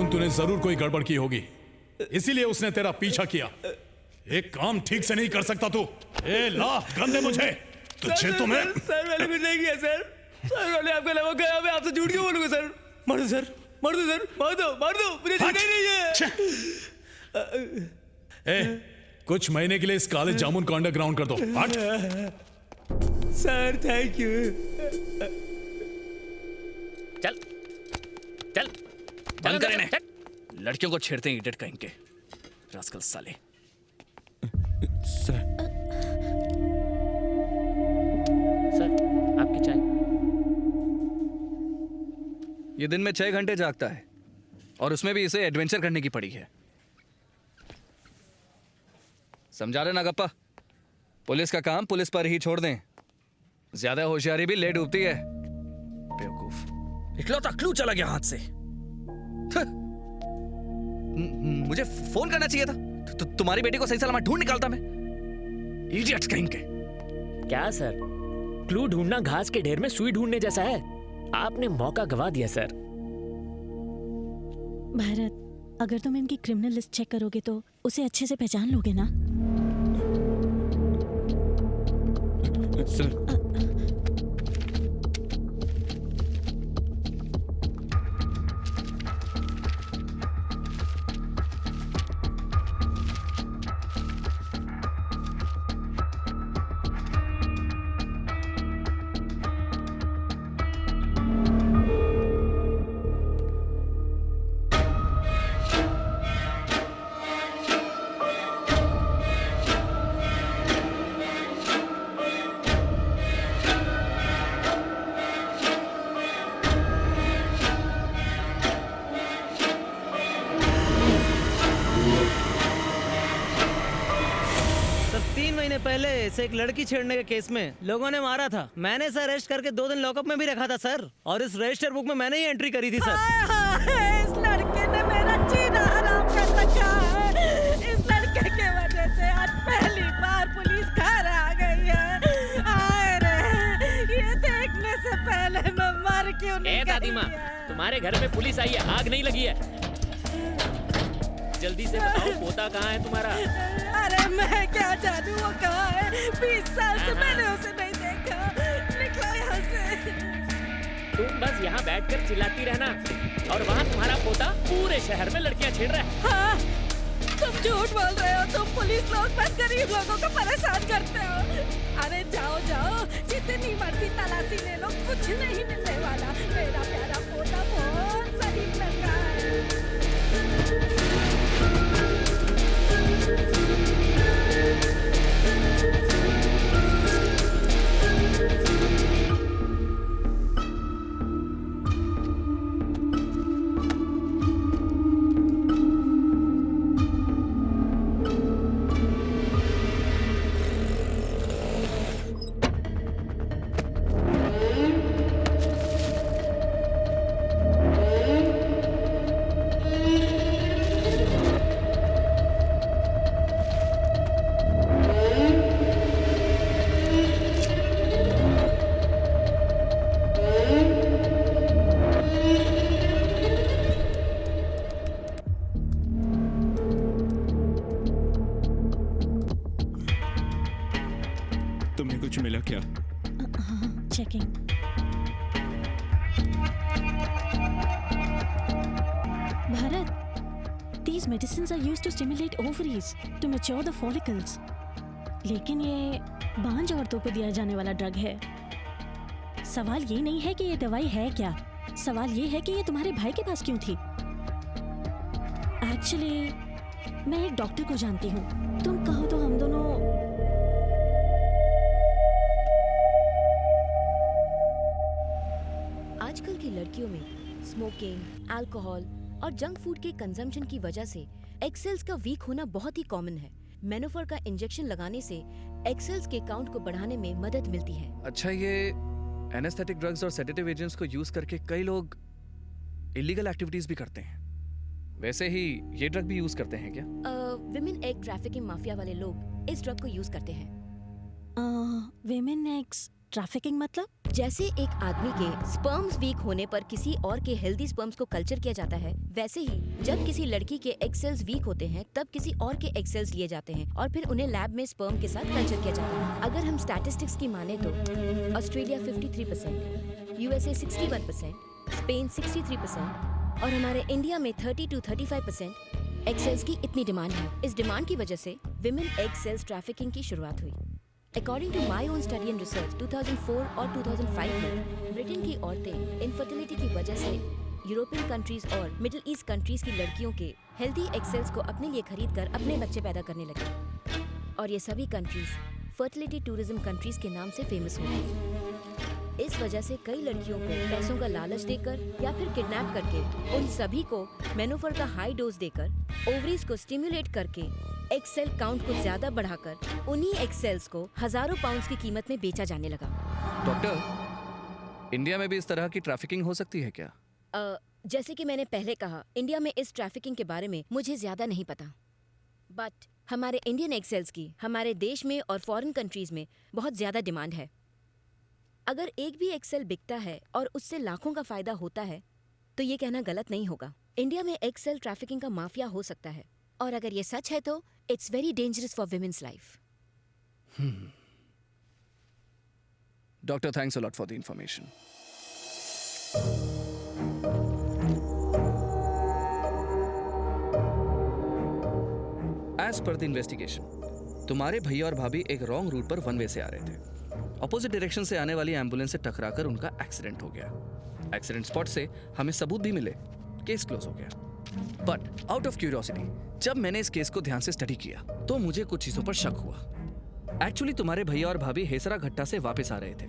मालूम तूने जरूर कोई गड़बड़ की होगी, इसीलिए उसने तेरा पीछा किया। एक काम ठीक से नहीं कर सकता तू। ए ला गन दे मुझे। तुझे तो मैं सर मैंने कुछ नहीं किया सर। सर मैंने आपके अलावा गया, मैं आपसे झूठ क्यों बोलूंगा सर? मार दो सर, मार दो सर, मार दो, मुझे जीना ही नहीं है। ए, कुछ महीने के लिए इस काले जामुन को अंडरग्राउंड कर दो। हट। Sir thank you. चल चल बंद कर इन्हें। लड़कियों को छेड़ते हैं इडियट कहेंगे, रास्कल साले। सर आपकी चाय। ये दिन में 6 घंटे जागता है और उसमें भी इसे एडवेंचर करने की पड़ी है। समझा रहे ना गप्पा? पुलिस का काम पुलिस पर ही छोड़ दें। ज्यादा होशियारी भी ले डूबती है। बेवकूफ, इकलौता क्लू चला गया हाथ से। मुझे फोन करना चाहिए था। तुम्हारी बेटी को सही सलामत ढूंढ निकालता मैं। इडियट्स कहेंगे। क्या सर, क्लू ढूंढना घास के ढेर में सुई ढूंढने जैसा है। आपने मौका गवा दिया सर। भारत, अगर तुम इनकी क्रिमिनल लिस्ट चेक करोगे तो उसे अच्छे से पहचान लोगे ना? सर पहले इसे एक लड़की छेड़ने के केस में लोगों ने मारा था। मैंने इसे अरेस्ट करके 2 दिन लॉकअप में भी रखा था सर, और इस रजिस्टर बुक में मैंने ही एंट्री करी थी सर। इस लड़के ने मेरा जीना हराम कर रखा है। इस लड़के के वजह से आज पहली बार पुलिस घर आ गई है। आए रे, ये देखने से पहले मैं मर क्यों नहीं गई? दादी माँ, तुम्हारे घर में पुलिस आई है, आग नहीं लगी है। जल्दी से बताओ पोता कहाँ है तुम्हारा? अरे मैं क्या जानूं वो कहाँ है? 20 साल से मैंने उसे नहीं देखा। निकलो यहाँ से। तुम बस यहाँ बैठकर चिल्लाती रहना, और वहाँ तुम्हारा पोता पूरे शहर में लड़कियाँ छेड़ रहा है। हाँ, तुम झूठ बोल रहे हो। तुम पुलिस लोग बस गरीब लोगों को परेशान करते हो। अरे जाओ जाओ, जितनी मर्जी तलाशी ले लो, कुछ नहीं मिलने वाला। मेरा प्यारा पोता बहुत शरीफ लड़का है। तुम्हें कुछ मिला क्या? हाँ, checking. Bharat, these medicines are used to stimulate ovaries to mature the follicles. लेकिन ये बांझ औरतों को दिया जाने वाला ड्रग है। सवाल ये नहीं है कि ये दवाई है क्या, सवाल ये है कि ये तुम्हारे भाई के पास क्यों थी। एक्चुअली मैं एक डॉक्टर को जानती हूँ, तुम कहो तो हम दोनों। आजकल की लड़कियों में स्मोकिंग, अल्कोहल और जंक फूड के कंजम्पशन की वजह से एग सेल्स का वीक होना बहुत ही कॉमन है। मेनोफर का इंजेक्शन लगाने से एग सेल्स के काउंट को बढ़ाने में मदद मिलती है। अच्छा, ये एनेस्थेटिक ड्रग्स और सेडेटिव एजेंट्स को यूज करके कई लोग इलीगल एक्टिविटीज भी करते हैं। वैसे ही ये ड्रग भी यूज करते हैं क्या? विमेन एग ट्रैफिकिंग माफिया वाले लोग इस ड्रग को यूज करते हैं। विमेन एग्स ट्रैफिकिंग मतलब? जैसे एक आदमी के स्पर्म्स वीक होने पर किसी और के हेल्दी स्पर्म्स को कल्चर किया जाता है, वैसे ही जब किसी लड़की के एग सेल्स वीक होते हैं तब किसी और के एग सेल्स लिए जाते हैं और फिर उन्हें लैब में स्पर्म के साथ कल्चर किया जाता है। अगर हम स्टैटिस्टिक्स की माने तो ऑस्ट्रेलिया 53%, यूएसए 61%, स्पेन 63% और हमारे इंडिया में 30 to 35% एग सेल्स की इतनी डिमांड है। इस डिमांड की वजह से विमेन एग सेल्स ट्रैफिकिंग की शुरुआत हुई। According to my own study and research, 2004 और 2005 में ब्रिटेन की औरतें इनफर्टिलिटी की वजह से यूरोपियन कंट्रीज और मिडिल ईस्ट कंट्रीज की लड़कियों के हेल्दी एग सेल्स को अपने लिए खरीद कर अपने बच्चे पैदा करने लगी। और ये सभी कंट्रीज फर्टिलिटी टूरिज्म कंट्रीज के नाम से फेमस हो गई। इस वजह से कई लड़कियों को पैसों का लालच देकर या फिर किडनैप करके उन सभी को मेनोफर का हाई डोज देकर ओवरीज को स्टिमुलेट करके एग सेल काउंट को ज्यादा बढ़ाकर उन्हीं एग सेल्स को हजारों पाउंड्स की कीमत में बेचा जाने लगा। डॉक्टर, इंडिया में भी इस तरह की ट्रैफिकिंग हो सकती है क्या? जैसे कि मैंने पहले कहा, इंडिया में इस ट्रैफिकिंग के बारे में मुझे ज्यादा नहीं पता, बट हमारे इंडियन एग सेल्स की हमारे देश में और फॉरेन कंट्रीज में बहुत ज्यादा डिमांड है। अगर एक भी एग सेल बिकता है और उससे लाखों का फायदा होता है तो ये कहना गलत नहीं होगा। इंडिया में एग सेल ट्रैफिकिंग का माफिया हो सकता है, और अगर ये सच है तो it's very dangerous for women's life. Doctor, thanks a lot for the information. As per the investigation, तुम्हारे भैया और भाभी एक रॉन्ग रूट पर वन वे से आ रहे थे। ऑपोजिट डायरेक्शन से आने वाली एम्बुलेंस से टकराकर उनका एक्सीडेंट हो गया। एक्सीडेंट स्पॉट से हमें सबूत भी मिले, केस क्लोज हो गया। बट आउट ऑफ क्यूरियोसिटी, जब मैंने इस केस को ध्यान से स्टडी किया तो मुझे कुछ चीजों पर शक हुआ। एक्चुअली तुम्हारे भैया और भाभी हेसरा घट्टा से वापस आ रहे थे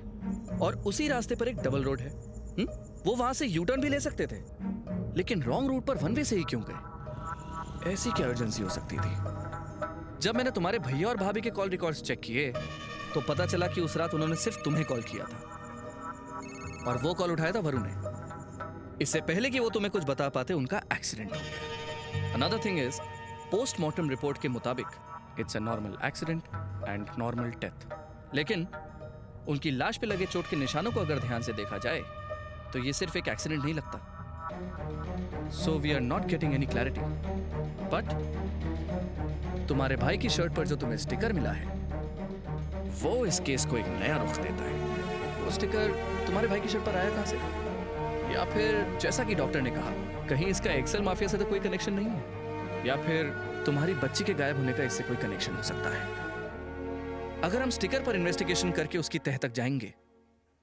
और उसी रास्ते पर एक डबल रोड है। वो वहां से यू टर्न भी ले सकते थे, लेकिन रॉन्ग रूट पर वन वे से ही क्यों गए? ऐसी क्या अर्जेंसी हो सकती थी? जब मैंने तुम्हारे भैया और भाभी के कॉल रिकॉर्ड्स चेक किए तो पता चला कि उस रात उन्होंने सिर्फ तुम्हें कॉल किया था और वो कॉल उठाया था वरुण ने। इससे पहले कि वो तुम्हें कुछ बता पाते उनका एक्सीडेंट हो गया। Another thing is, postmortem report के मुताबिक it's a normal accident and normal death, लेकिन उनकी लाश पे लगे चोट के निशानों को अगर ध्यान से देखा जाए तो ये सिर्फ एक एक्सीडेंट नहीं लगता। So we are not getting any clarity. But तुम्हारे भाई की शर्ट पर जो तुम्हें स्टिकर मिला है वो इस केस को एक नया रुख देता है। वो स्टिकर तुम्हारे भाई की शर्ट पर आया कहां से? या फिर जैसा कि डॉक्टर ने कहा, कहीं इसका एक्सेल माफिया से तो कोई कनेक्शन नहीं है, या फिर तुम्हारी बच्ची के गायब होने का इससे कोई कनेक्शन हो सकता है। अगर हम स्टिकर पर इन्वेस्टिगेशन करके उसकी तह तक जाएंगे,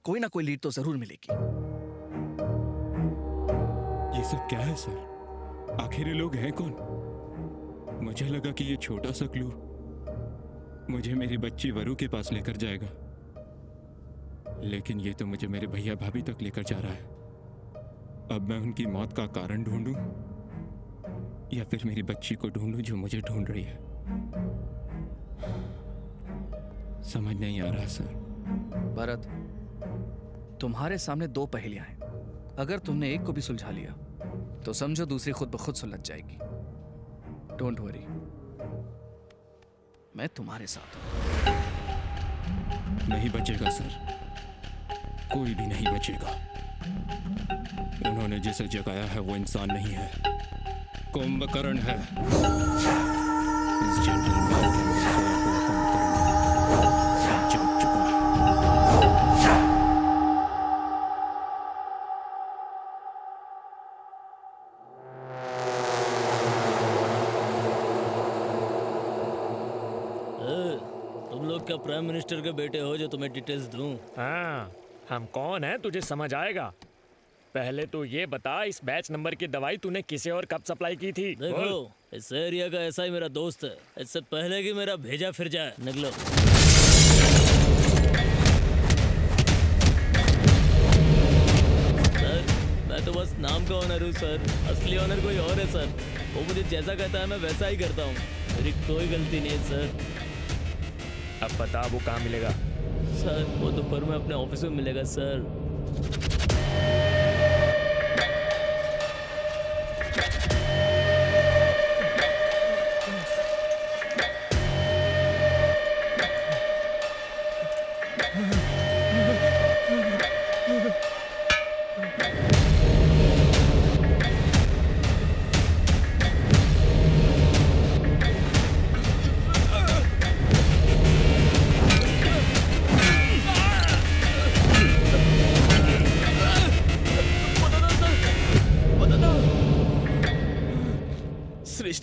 कोई ना कोई लीड तो जरूर मिलेगी। ये सब क्या है सर? आखिर ये लोग हैं कौन? मुझे लगा कि ये छोटा सा क्लू मुझे मेरी बच्ची वरु के पास लेकर जाएगा, लेकिन ये तो मुझे मेरे भैया भाभी तक लेकर जा रहा है। अब मैं उनकी मौत का कारण ढूंढूं या फिर मेरी बच्ची को ढूंढूं जो मुझे ढूंढ रही है? समझ नहीं आ रहा सर। भरत, तुम्हारे सामने दो पहेलियां हैं। अगर तुमने एक को भी सुलझा लिया तो समझो दूसरी खुद ब खुद सुलझ जाएगी। डोंट वरी, मैं तुम्हारे साथ हूं। नहीं बचेगा सर, कोई भी नहीं बचेगा। उन्होंने जिसे जगाया है वो इंसान नहीं है, कुंभकर्ण है। इस जेंटलमैन के मुंह से वो कुंभकर्ण जाग चुका है। तुम लोग क्या प्राइम मिनिस्टर के बेटे हो जो तुम्हें डिटेल्स दूं? हाँ, हम कौन है तुझे समझ आएगा। पहले तो ये बता, इस बैच नंबर की दवाई तूने किसे और कब सप्लाई की थी? देखो, इस एरिया का ऐसा ही मेरा दोस्त है, इससे पहले कि मेरा भेजा फिर जाए। निकलो। सर, मैं तो बस नाम का ऑनर हूँ सर, असली ऑनर कोई और है सर। वो मुझे जैसा कहता है मैं वैसा ही करता हूँ, मेरी कोई गलती नहीं है सर। अब बता वो कहाँ मिलेगा? सर वो दोपहर में अपने ऑफिस में मिलेगा सर।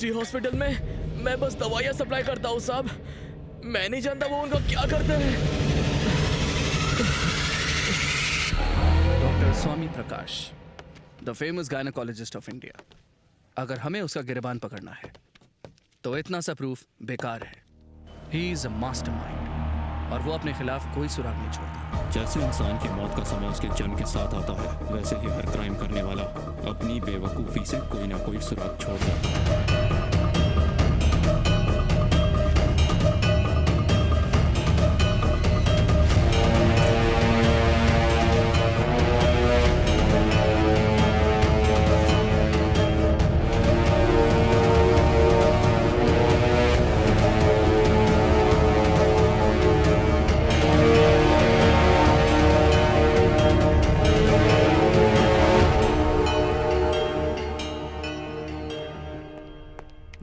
सृष्टि हॉस्पिटल में मैं बस दवाइयाँ सप्लाई करता हूँ साहब। मैं नहीं जानता वो उनका क्या करते हैं। Doctor Swami Prakash, the famous gynaecologist of India. अगर हमें उसका गिरबान पकड़ना है तो इतना सा प्रूफ बेकार है। ही इज अ मास्टरमाइंड और वो अपने खिलाफ कोई सुराग नहीं छोड़ता। जैसे इंसान की मौत का समय उसके जन्म के साथ आता है, वैसे ही हर क्राइम करने वाला अपनी बेवकूफ़ी से कोई ना कोई सुराग छोड़ जाता है।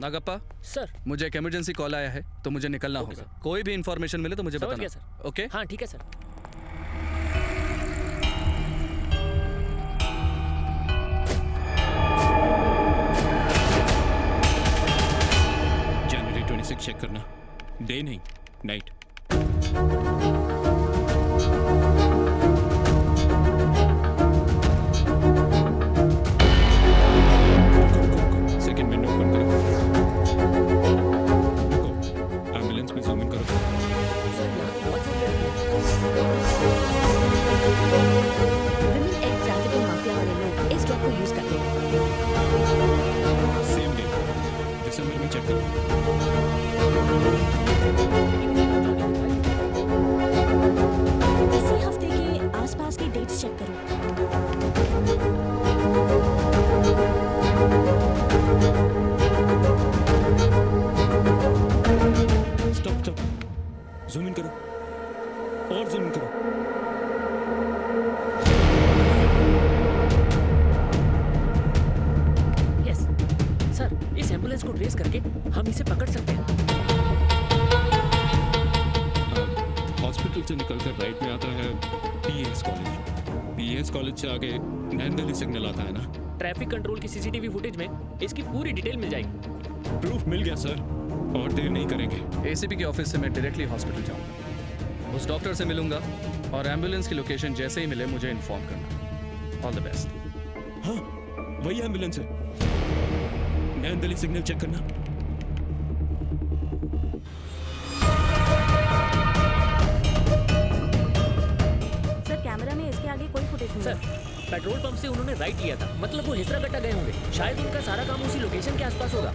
नागप्पा सर, मुझे एक इमरजेंसी कॉल आया है तो मुझे निकलना होगा। कोई भी इंफॉर्मेशन मिले तो मुझे समझ बताना। गया सर। ओके? हाँ ठीक है सर। जनवरी 26 चेक करना, डे नहीं नाइट। सेकंड विंडो ओपन करो। रुको, एम्बुलेंस में जूम इन करो। विमेन एंड ट्रैफिकिंग माफिया वाले लोग इस ड्रग को यूज करते हैं। सेम डे दिसंबर में चेक करो। इसी हफ्ते के आसपास की डेट्स चेक करो। स्टॉप स्टॉप, जूम इन करो और जूम इन करो। यस सर, इस एम्बुलेंस को ट्रेस करके हम इसे पकड़ सकते हैं। हॉस्पिटल से निकलकर राइट में आता है पीएस कॉलेज। पीएस कॉलेज से आगे नैन दिल्ली सिग्नल आता है ना। ट्रैफिक कंट्रोल की सीसीटीवी फुटेज में इसकी पूरी डिटेल मिल जाएगी। प्रूफ मिल गया सर, और देर नहीं करेंगे। एसीपी के ऑफिस से मैं डायरेक्टली हॉस्पिटल जाऊंगा, उस डॉक्टर से मिलूंगा और एम्बुलेंस की लोकेशन जैसे ही मिले मुझे इन्फॉर्म करना। All the best. हाँ, वही एम्बुलेंस है। नैन दिल्ली सिग्नल चेक करना। सर, कैमरा में इसके आगे कोई फुटेज नहीं सर, पेट्रोल पंप से उन्होंने राइट लिया था, मतलब वो हिसरागट्टा गए होंगे। शायद उनका सारा काम उसी लोकेशन के आसपास होगा।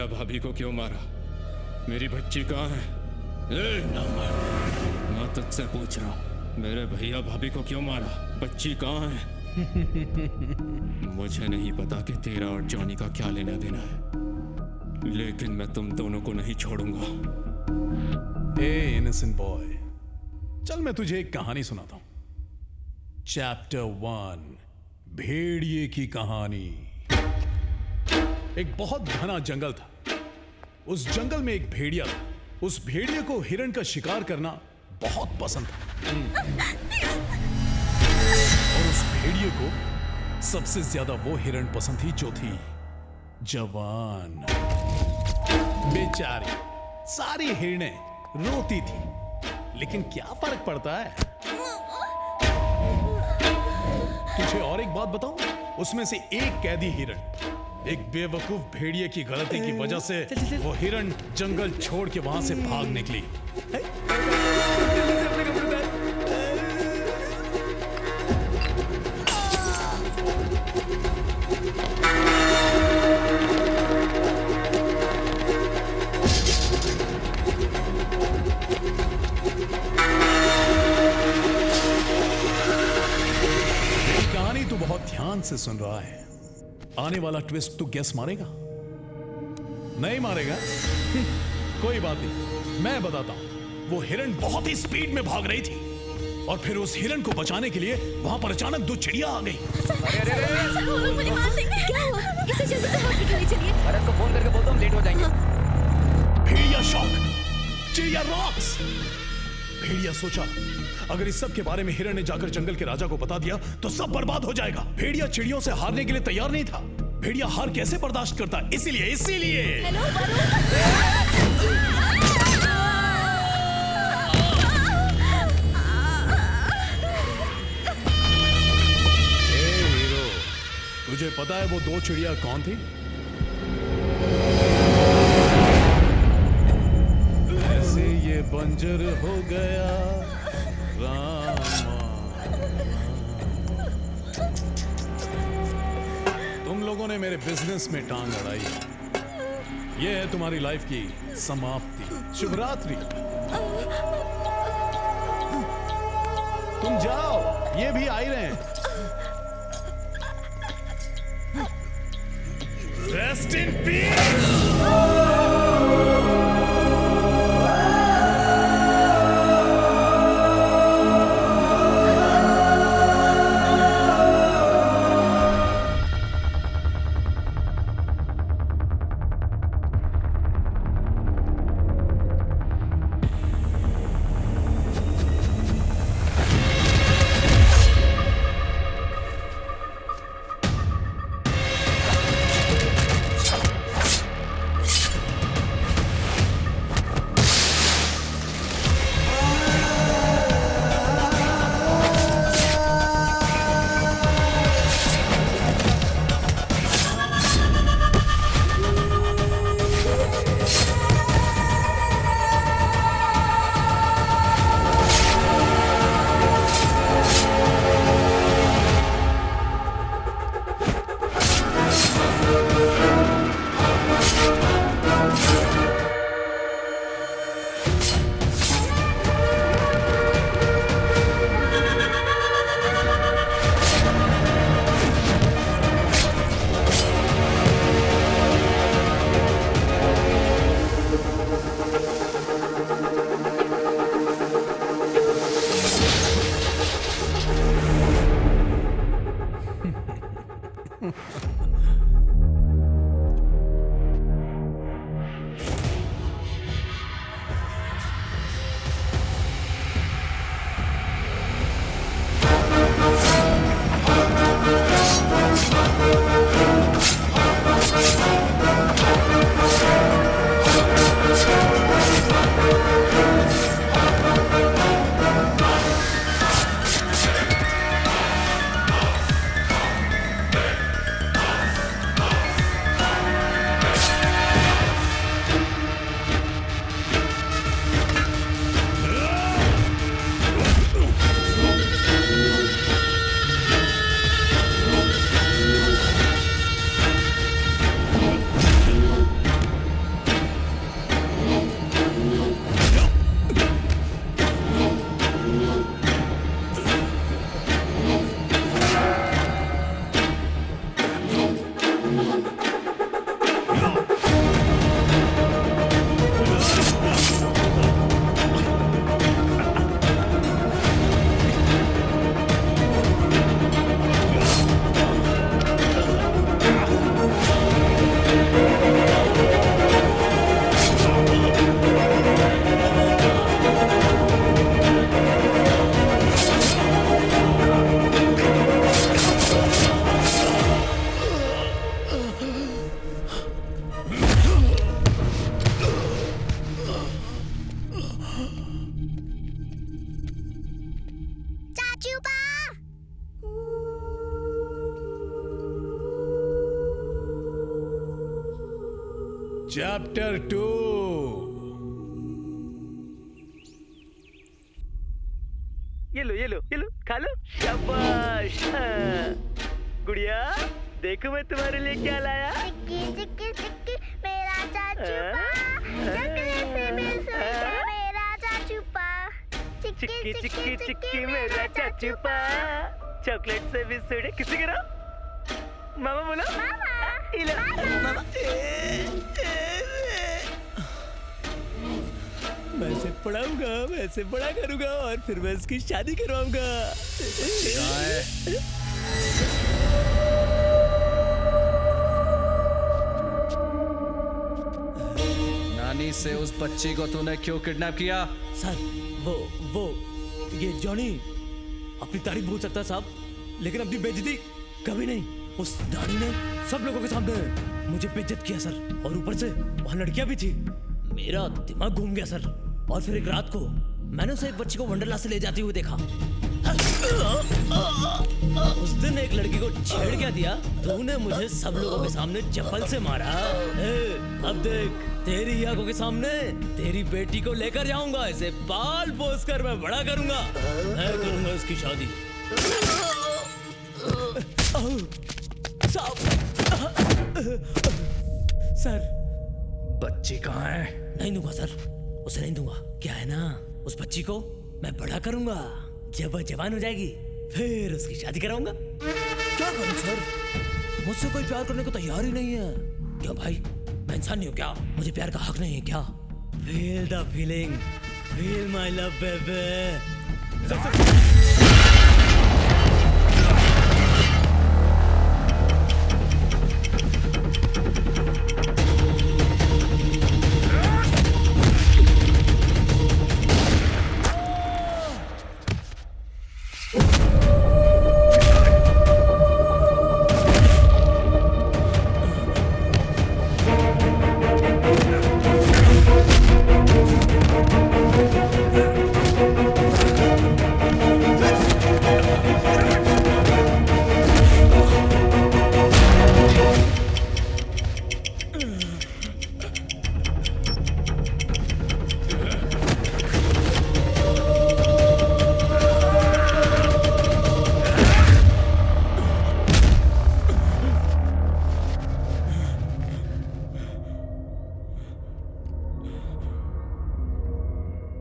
भैया भाभी को क्यों मारा? मेरी बच्ची कहाँ है? मैं तुझसे पूछ रहा हूँ, मेरे भैया भाभी को क्यों मारा? बच्ची कहाँ है? मुझे नहीं पता कि तेरा और जॉनी का क्या लेना देना है, लेकिन मैं तुम दोनों को नहीं छोड़ूंगा। ए इनोसेंट बॉय, चल मैं तुझे एक कहानी सुनाता हूं। चैप्टर 1, भेड़िए की कहानी। एक बहुत घना जंगल था। उस जंगल में एक भेड़िया था। उस भेड़िए को हिरण का शिकार करना बहुत पसंद था। और उस भेड़िए को सबसे ज्यादा वो हिरण पसंद थी जो थी जवान। बेचारी सारी हिरणें रोती थी, लेकिन क्या फर्क पड़ता है? तुझे और एक बात बताऊं, उसमें से एक कैदी हिरण एक बेवकूफ भेड़िए की गलती की वजह से वो हिरण जंगल छोड़ के वहां से भाग निकली। कहानी तू बहुत ध्यान से सुन रहा है। आने वाला ट्विस्ट तू गेस मारेगा? नहीं मारेगा? कोई बात नहीं, मैं बताता हूं। वो हिरण बहुत ही स्पीड में भाग रही थी और फिर उस हिरण को बचाने के लिए वहां पर अचानक 2 चिड़िया आ गई। मुझे मार देंगे। क्या हुआ? इसे जल्दी से हॉस्पिटल ले चलिए। भरत को फोन करके बोलता हूं, लेट हो जाएंगे। भेड़िया शॉक, चिड़िया रॉक्स। भेड़िया सोचा, अगर इस सब के बारे में हिरण ने जाकर जंगल के राजा को बता दिया तो सब बर्बाद हो जाएगा। भेड़िया चिड़ियों से हारने के लिए तैयार नहीं था। भेड़िया हार कैसे बर्दाश्त करता? इसीलिए हेलो हीरो, तुझे पता है वो 2 चिड़िया कौन थी? ऐसे ये बंजर हो गया रामा। तुम लोगों ने मेरे बिजनेस में टांग अड़ाई। ये है तुम्हारी लाइफ की समाप्ति। शुभ रात्रि। तुम जाओ, ये भी आ ही रहे हैं। Rest in peace. चैप्टर 2। ये लो खा लो। शाबाश। गुड़िया देखो मैं तुम्हारे लिए क्या लाया। चिक्की चिक्की मेरा चाचू पा, चॉकलेट से भी स्वीट है मेरा चाचू पा। चिक्की चिक्की चिक्की मेरा चाचू पा, चॉकलेट से भी स्वीट है। किसी करो मामा बोलो। मामा मैं इसे पढ़ाऊंगा, मैं इसे बड़ा करूंगा और फिर मैं इसकी शादी करवाऊंगा। नानी से उस बच्ची को तूने क्यों किडनैप किया? सर वो ये जॉनी अपनी तारीफ भूल सकता है साहब, लेकिन अपनी बेइज्जती कभी नहीं। उस दाढ़ी ने सब लोगों के सामने मुझे बेइज्जत किया सर, और ऊपर से वहाँ लड़कियां भी थी। मेरा दिमाग घूम गया सर। और फिर एक रात को मैंने उसे एक बच्ची को वंडरला से ले जाते हुए देखा। उस दिन एक लड़की को छेड़ क्या दिया, तूने मुझे सब लोगों के सामने चप्पल से मारा। अब देख तेरी आंखों के सामने तेरी बेटी को लेकर जाऊंगा, इसे पाल पोस कर मैं बड़ा करूंगा, मैं करूंगा इसकी शादी। सर बच्ची कहाँ है? नहीं दूंगा सर, उसे नहीं दूंगा। क्या है ना, उस बच्ची को मैं बड़ा करूंगा, जब वह जवान हो जाएगी फिर उसकी शादी कराऊंगा। क्या करूं सर, मुझसे कोई प्यार करने को तैयार ही नहीं है। क्यों भाई, मैं इंसान नहीं हूं क्या? मुझे प्यार का हक नहीं है क्या? Feel the feeling, feel my love baby.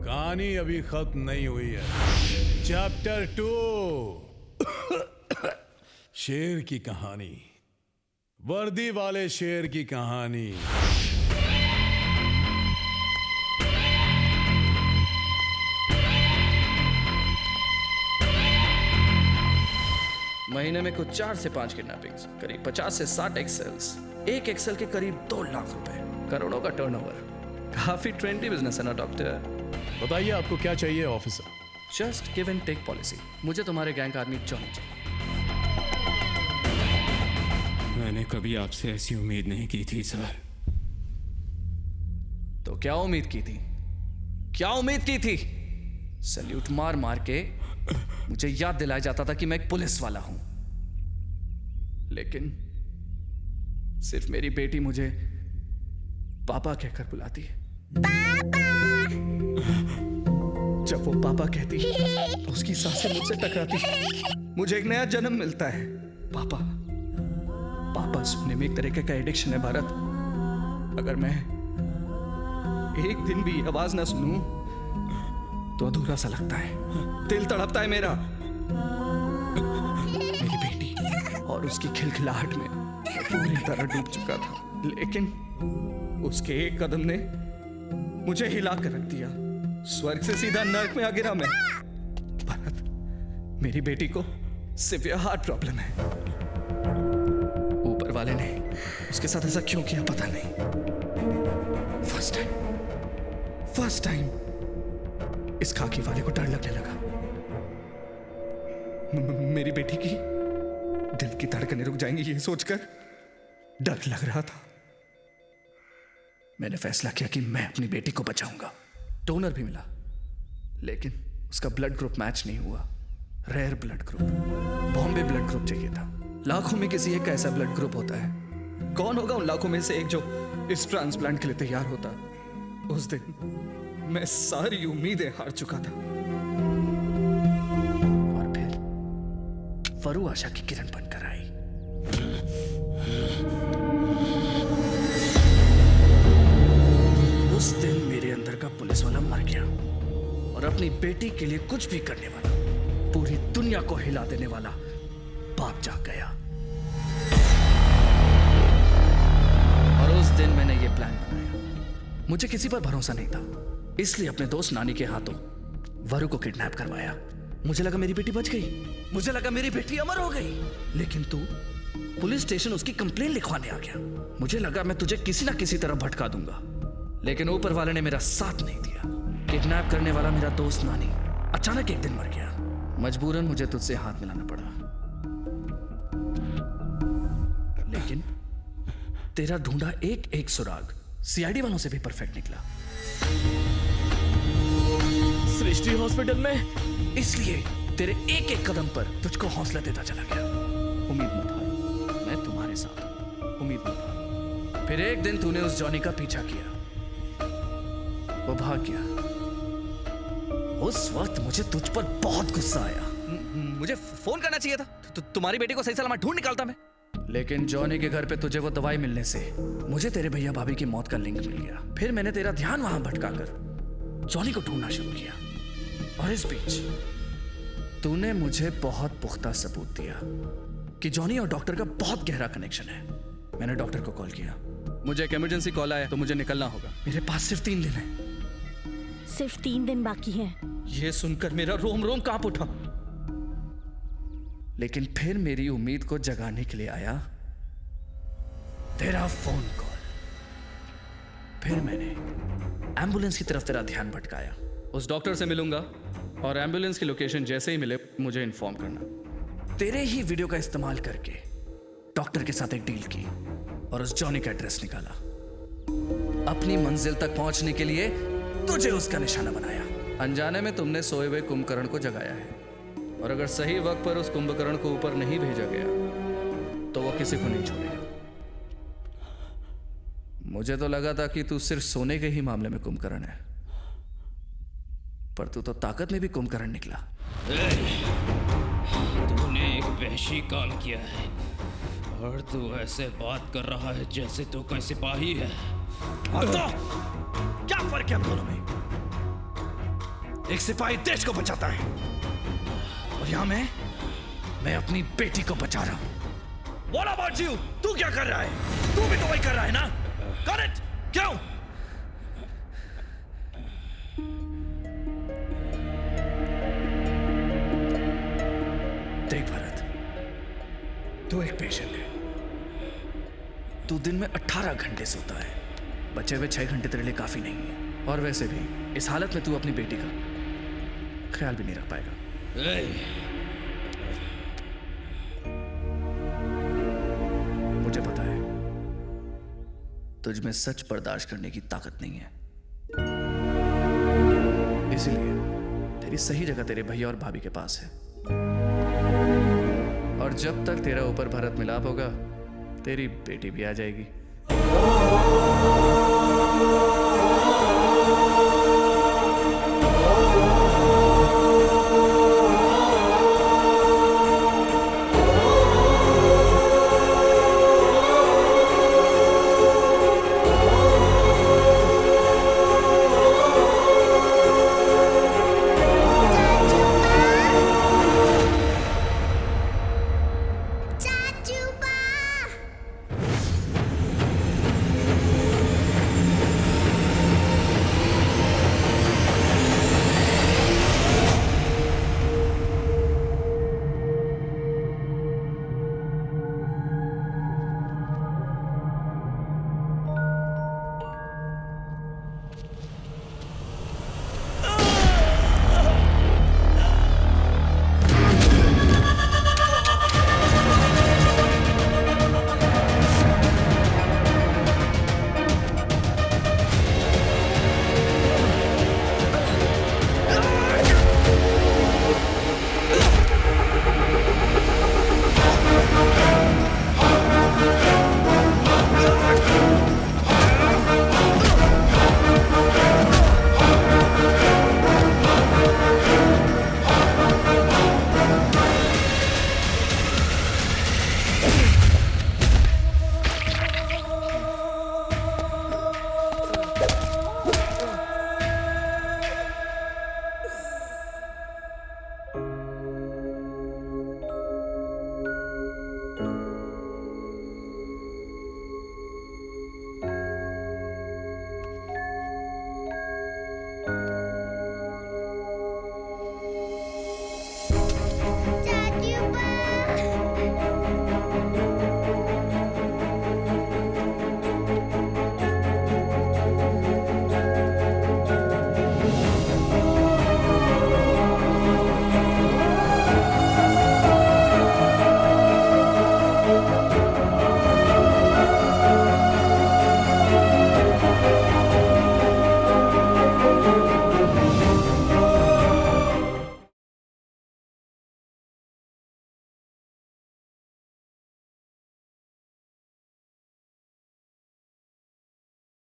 कहानी अभी खत्म नहीं हुई है। चैप्टर 2, शेर की कहानी, वर्दी वाले शेर की कहानी। महीने में कुछ 4 से 5 किडनैपिंग्स, करीब 50 से 60 एक्सेल्स, एक एक्सेल के करीब 2 लाख रुपए, करोड़ों का टर्नओवर। काफी ट्रेंडी बिजनेस है ना डॉक्टर? बताइए आपको क्या चाहिए officer? Just give and take policy. मुझे तुम्हारे गैंग का आदमी जॉनी चाहिए। मैंने कभी आपसे ऐसी उम्मीद नहीं की थी सर। तो क्या उम्मीद की थी? क्या उम्मीद की थी? सैल्यूट मार मार के मुझे याद दिलाया जाता था कि मैं एक पुलिस वाला हूं, लेकिन सिर्फ मेरी बेटी मुझे पापा कहकर बुलाती है। जब वो पापा कहती तो उसकी सांसें मुझसे टकराती, मुझे एक नया जन्म मिलता है। पापा पापा सुनने में एक तरीके का एडिक्शन है भारत। अगर मैं एक दिन भी आवाज ना सुनूं तो अधूरा सा लगता है, दिल तड़पता है मेरा। मेरी बेटी और उसकी खिलखिलाहट में पूरी तरह डूब चुका था, लेकिन उसके एक कदम ने मुझे हिला कर रख दिया। स्वर्ग से सीधा नर्क में आ गिरा मैं। भारत, मेरी बेटी को सिवियर हार्ट प्रॉब्लम है। ऊपर वाले ने उसके साथ ऐसा क्यों किया पता नहीं। फर्स्ट टाइम इस खाकी वाले को डर लगने लगा। मेरी बेटी की दिल की धड़कनें रुक जाएंगी ये सोचकर डर लग रहा था। मैंने फैसला किया कि मैं अपनी बेटी को बचाऊंगा। डोनर भी मिला, लेकिन उसका ब्लड ग्रुप मैच नहीं हुआ। Rare blood group, Bombay blood group चाहिए था। लाखों में किसी एक का ऐसा ब्लड ग्रुप होता है। कौन होगा उन लाखों में से एक जो इस ट्रांसप्लांट के लिए तैयार होता, उस दिन मैं सारी उम्मीदें हार चुका था। और फिर वरु आशा की किरण बनकर आई। उस दिन मेरे अंदर का पुलिस वाला मर गया और अपनी बेटी के लिए कुछ भी करने वाला, पूरी दुनिया को हिला देने वाला बाप जाग गया। और उस दिन मैंने ये प्लान बनाया। मुझे किसी पर भरोसा नहीं था, इसलिए अपने दोस्त नानी के हाथों वरु को किडनैप करवाया। मुझे लगा मेरी बेटी बच गई, मुझे लगा मेरी बेटी अमर हो गई, लेकिन तू पुलिस स्टेशन उसकी कंप्लेन लिखवाने आ गया। मुझे लगा मैं तुझे किसी ना किसी तरह भटका दूंगा, लेकिन ऊपर वाले ने मेरा साथ नहीं दिया। किडनैप करने वाला मेरा दोस्त नानी अचानक एक दिन मर गया। मजबूरन मुझे तुझसे हाथ मिलाना पड़ा, लेकिन तेरा ढूंढा एक एक सुराग सीआईडी वालों से भी परफेक्ट निकला। सृष्टि हॉस्पिटल में, इसलिए तेरे एक एक कदम पर तुझको हौसला देता चला गया। उम्मीद मत हारो, मैं तुम्हारे साथ हूं, उम्मीद मत हारो। फिर एक दिन तूने उस जॉनी का पीछा किया, वो भाग गया। उस वक्त मुझे तुझ पर बहुत गुस्सा आया। मुझे फोन करना चाहिए था, तुम्हारी बेटी को सही सलामत ढूंढ निकालता मैं। लेकिन जॉनी के घर पे तुझे वो दवाई मिलने से मुझे तेरे भैया भाभी की मौत का लिंक मिल गया। फिर मैंने तेरा ध्यान वहां भटकाकर जॉनी को ढूंढना शुरू किया, और इस बीच तूने मुझे बहुत पुख्ता सबूत दिया कि जॉनी और डॉक्टर का बहुत गहरा कनेक्शन है। मैंने डॉक्टर को कॉल किया, मुझे एक इमरजेंसी कॉल आया तो मुझे निकलना होगा। मेरे पास सिर्फ 3 दिन है। सिर्फ 3 दिन बाकी हैं। यह सुनकर मेरा रोम रोम कांप उठा, लेकिन फिर मेरी उम्मीद को जगाने के लिए आया तेरा फोन कॉल। फिर मैंने एम्बुलेंस की तरफ तेरा ध्यान भटकाया। उस डॉक्टर से मिलूंगा और एम्बुलेंस की लोकेशन जैसे ही मिले मुझे इन्फॉर्म करना। तेरे ही वीडियो का इस्तेमाल करके डॉक्टर के साथ एक डील की और उस जॉनी का एड्रेस निकाला। अपनी मंजिल तक पहुंचने के लिए तुझे उसका निशाना बनाया। अनजाने में तुमने सोए हुए कुंभकर्ण को जगाया है, और अगर सही वक्त पर उस कुंभकर्ण को ऊपर नहीं भेजा गया तो वो किसी को नहीं छोड़ेगा। मुझे तो लगा था कि तू सिर्फ सोने के ही मामले में कुंभकर्ण है, पर तू तो ताकत में भी कुंभकर्ण निकला। तूने एक वहशी काम किया है और तू ऐसे बात कर रहा है जैसे तू कोई सिपाही है। तो क्या फर्क है हम दोनों में? एक सिपाही देश को बचाता है और यहां मैं अपनी बेटी को बचा रहा हूं। What about you? तू क्या कर रहा है? तू भी तो वही कर रहा है ना? Got it? क्यों? देख भरत, तू एक पेशेंट है। तू दिन में 18 घंटे सोता है, बचे हुए 6 घंटे तेरे लिए काफी नहीं है। और वैसे भी इस हालत में तू अपनी बेटी का ख्याल भी नहीं रख पाएगा। मुझे पता है तुझ में सच बर्दाश्त करने की ताकत नहीं है, इसीलिए तेरी सही जगह तेरे भैया और भाभी के पास है। और जब तक तेरा ऊपर भरत मिलाप होगा, तेरी बेटी भी आ जाएगी।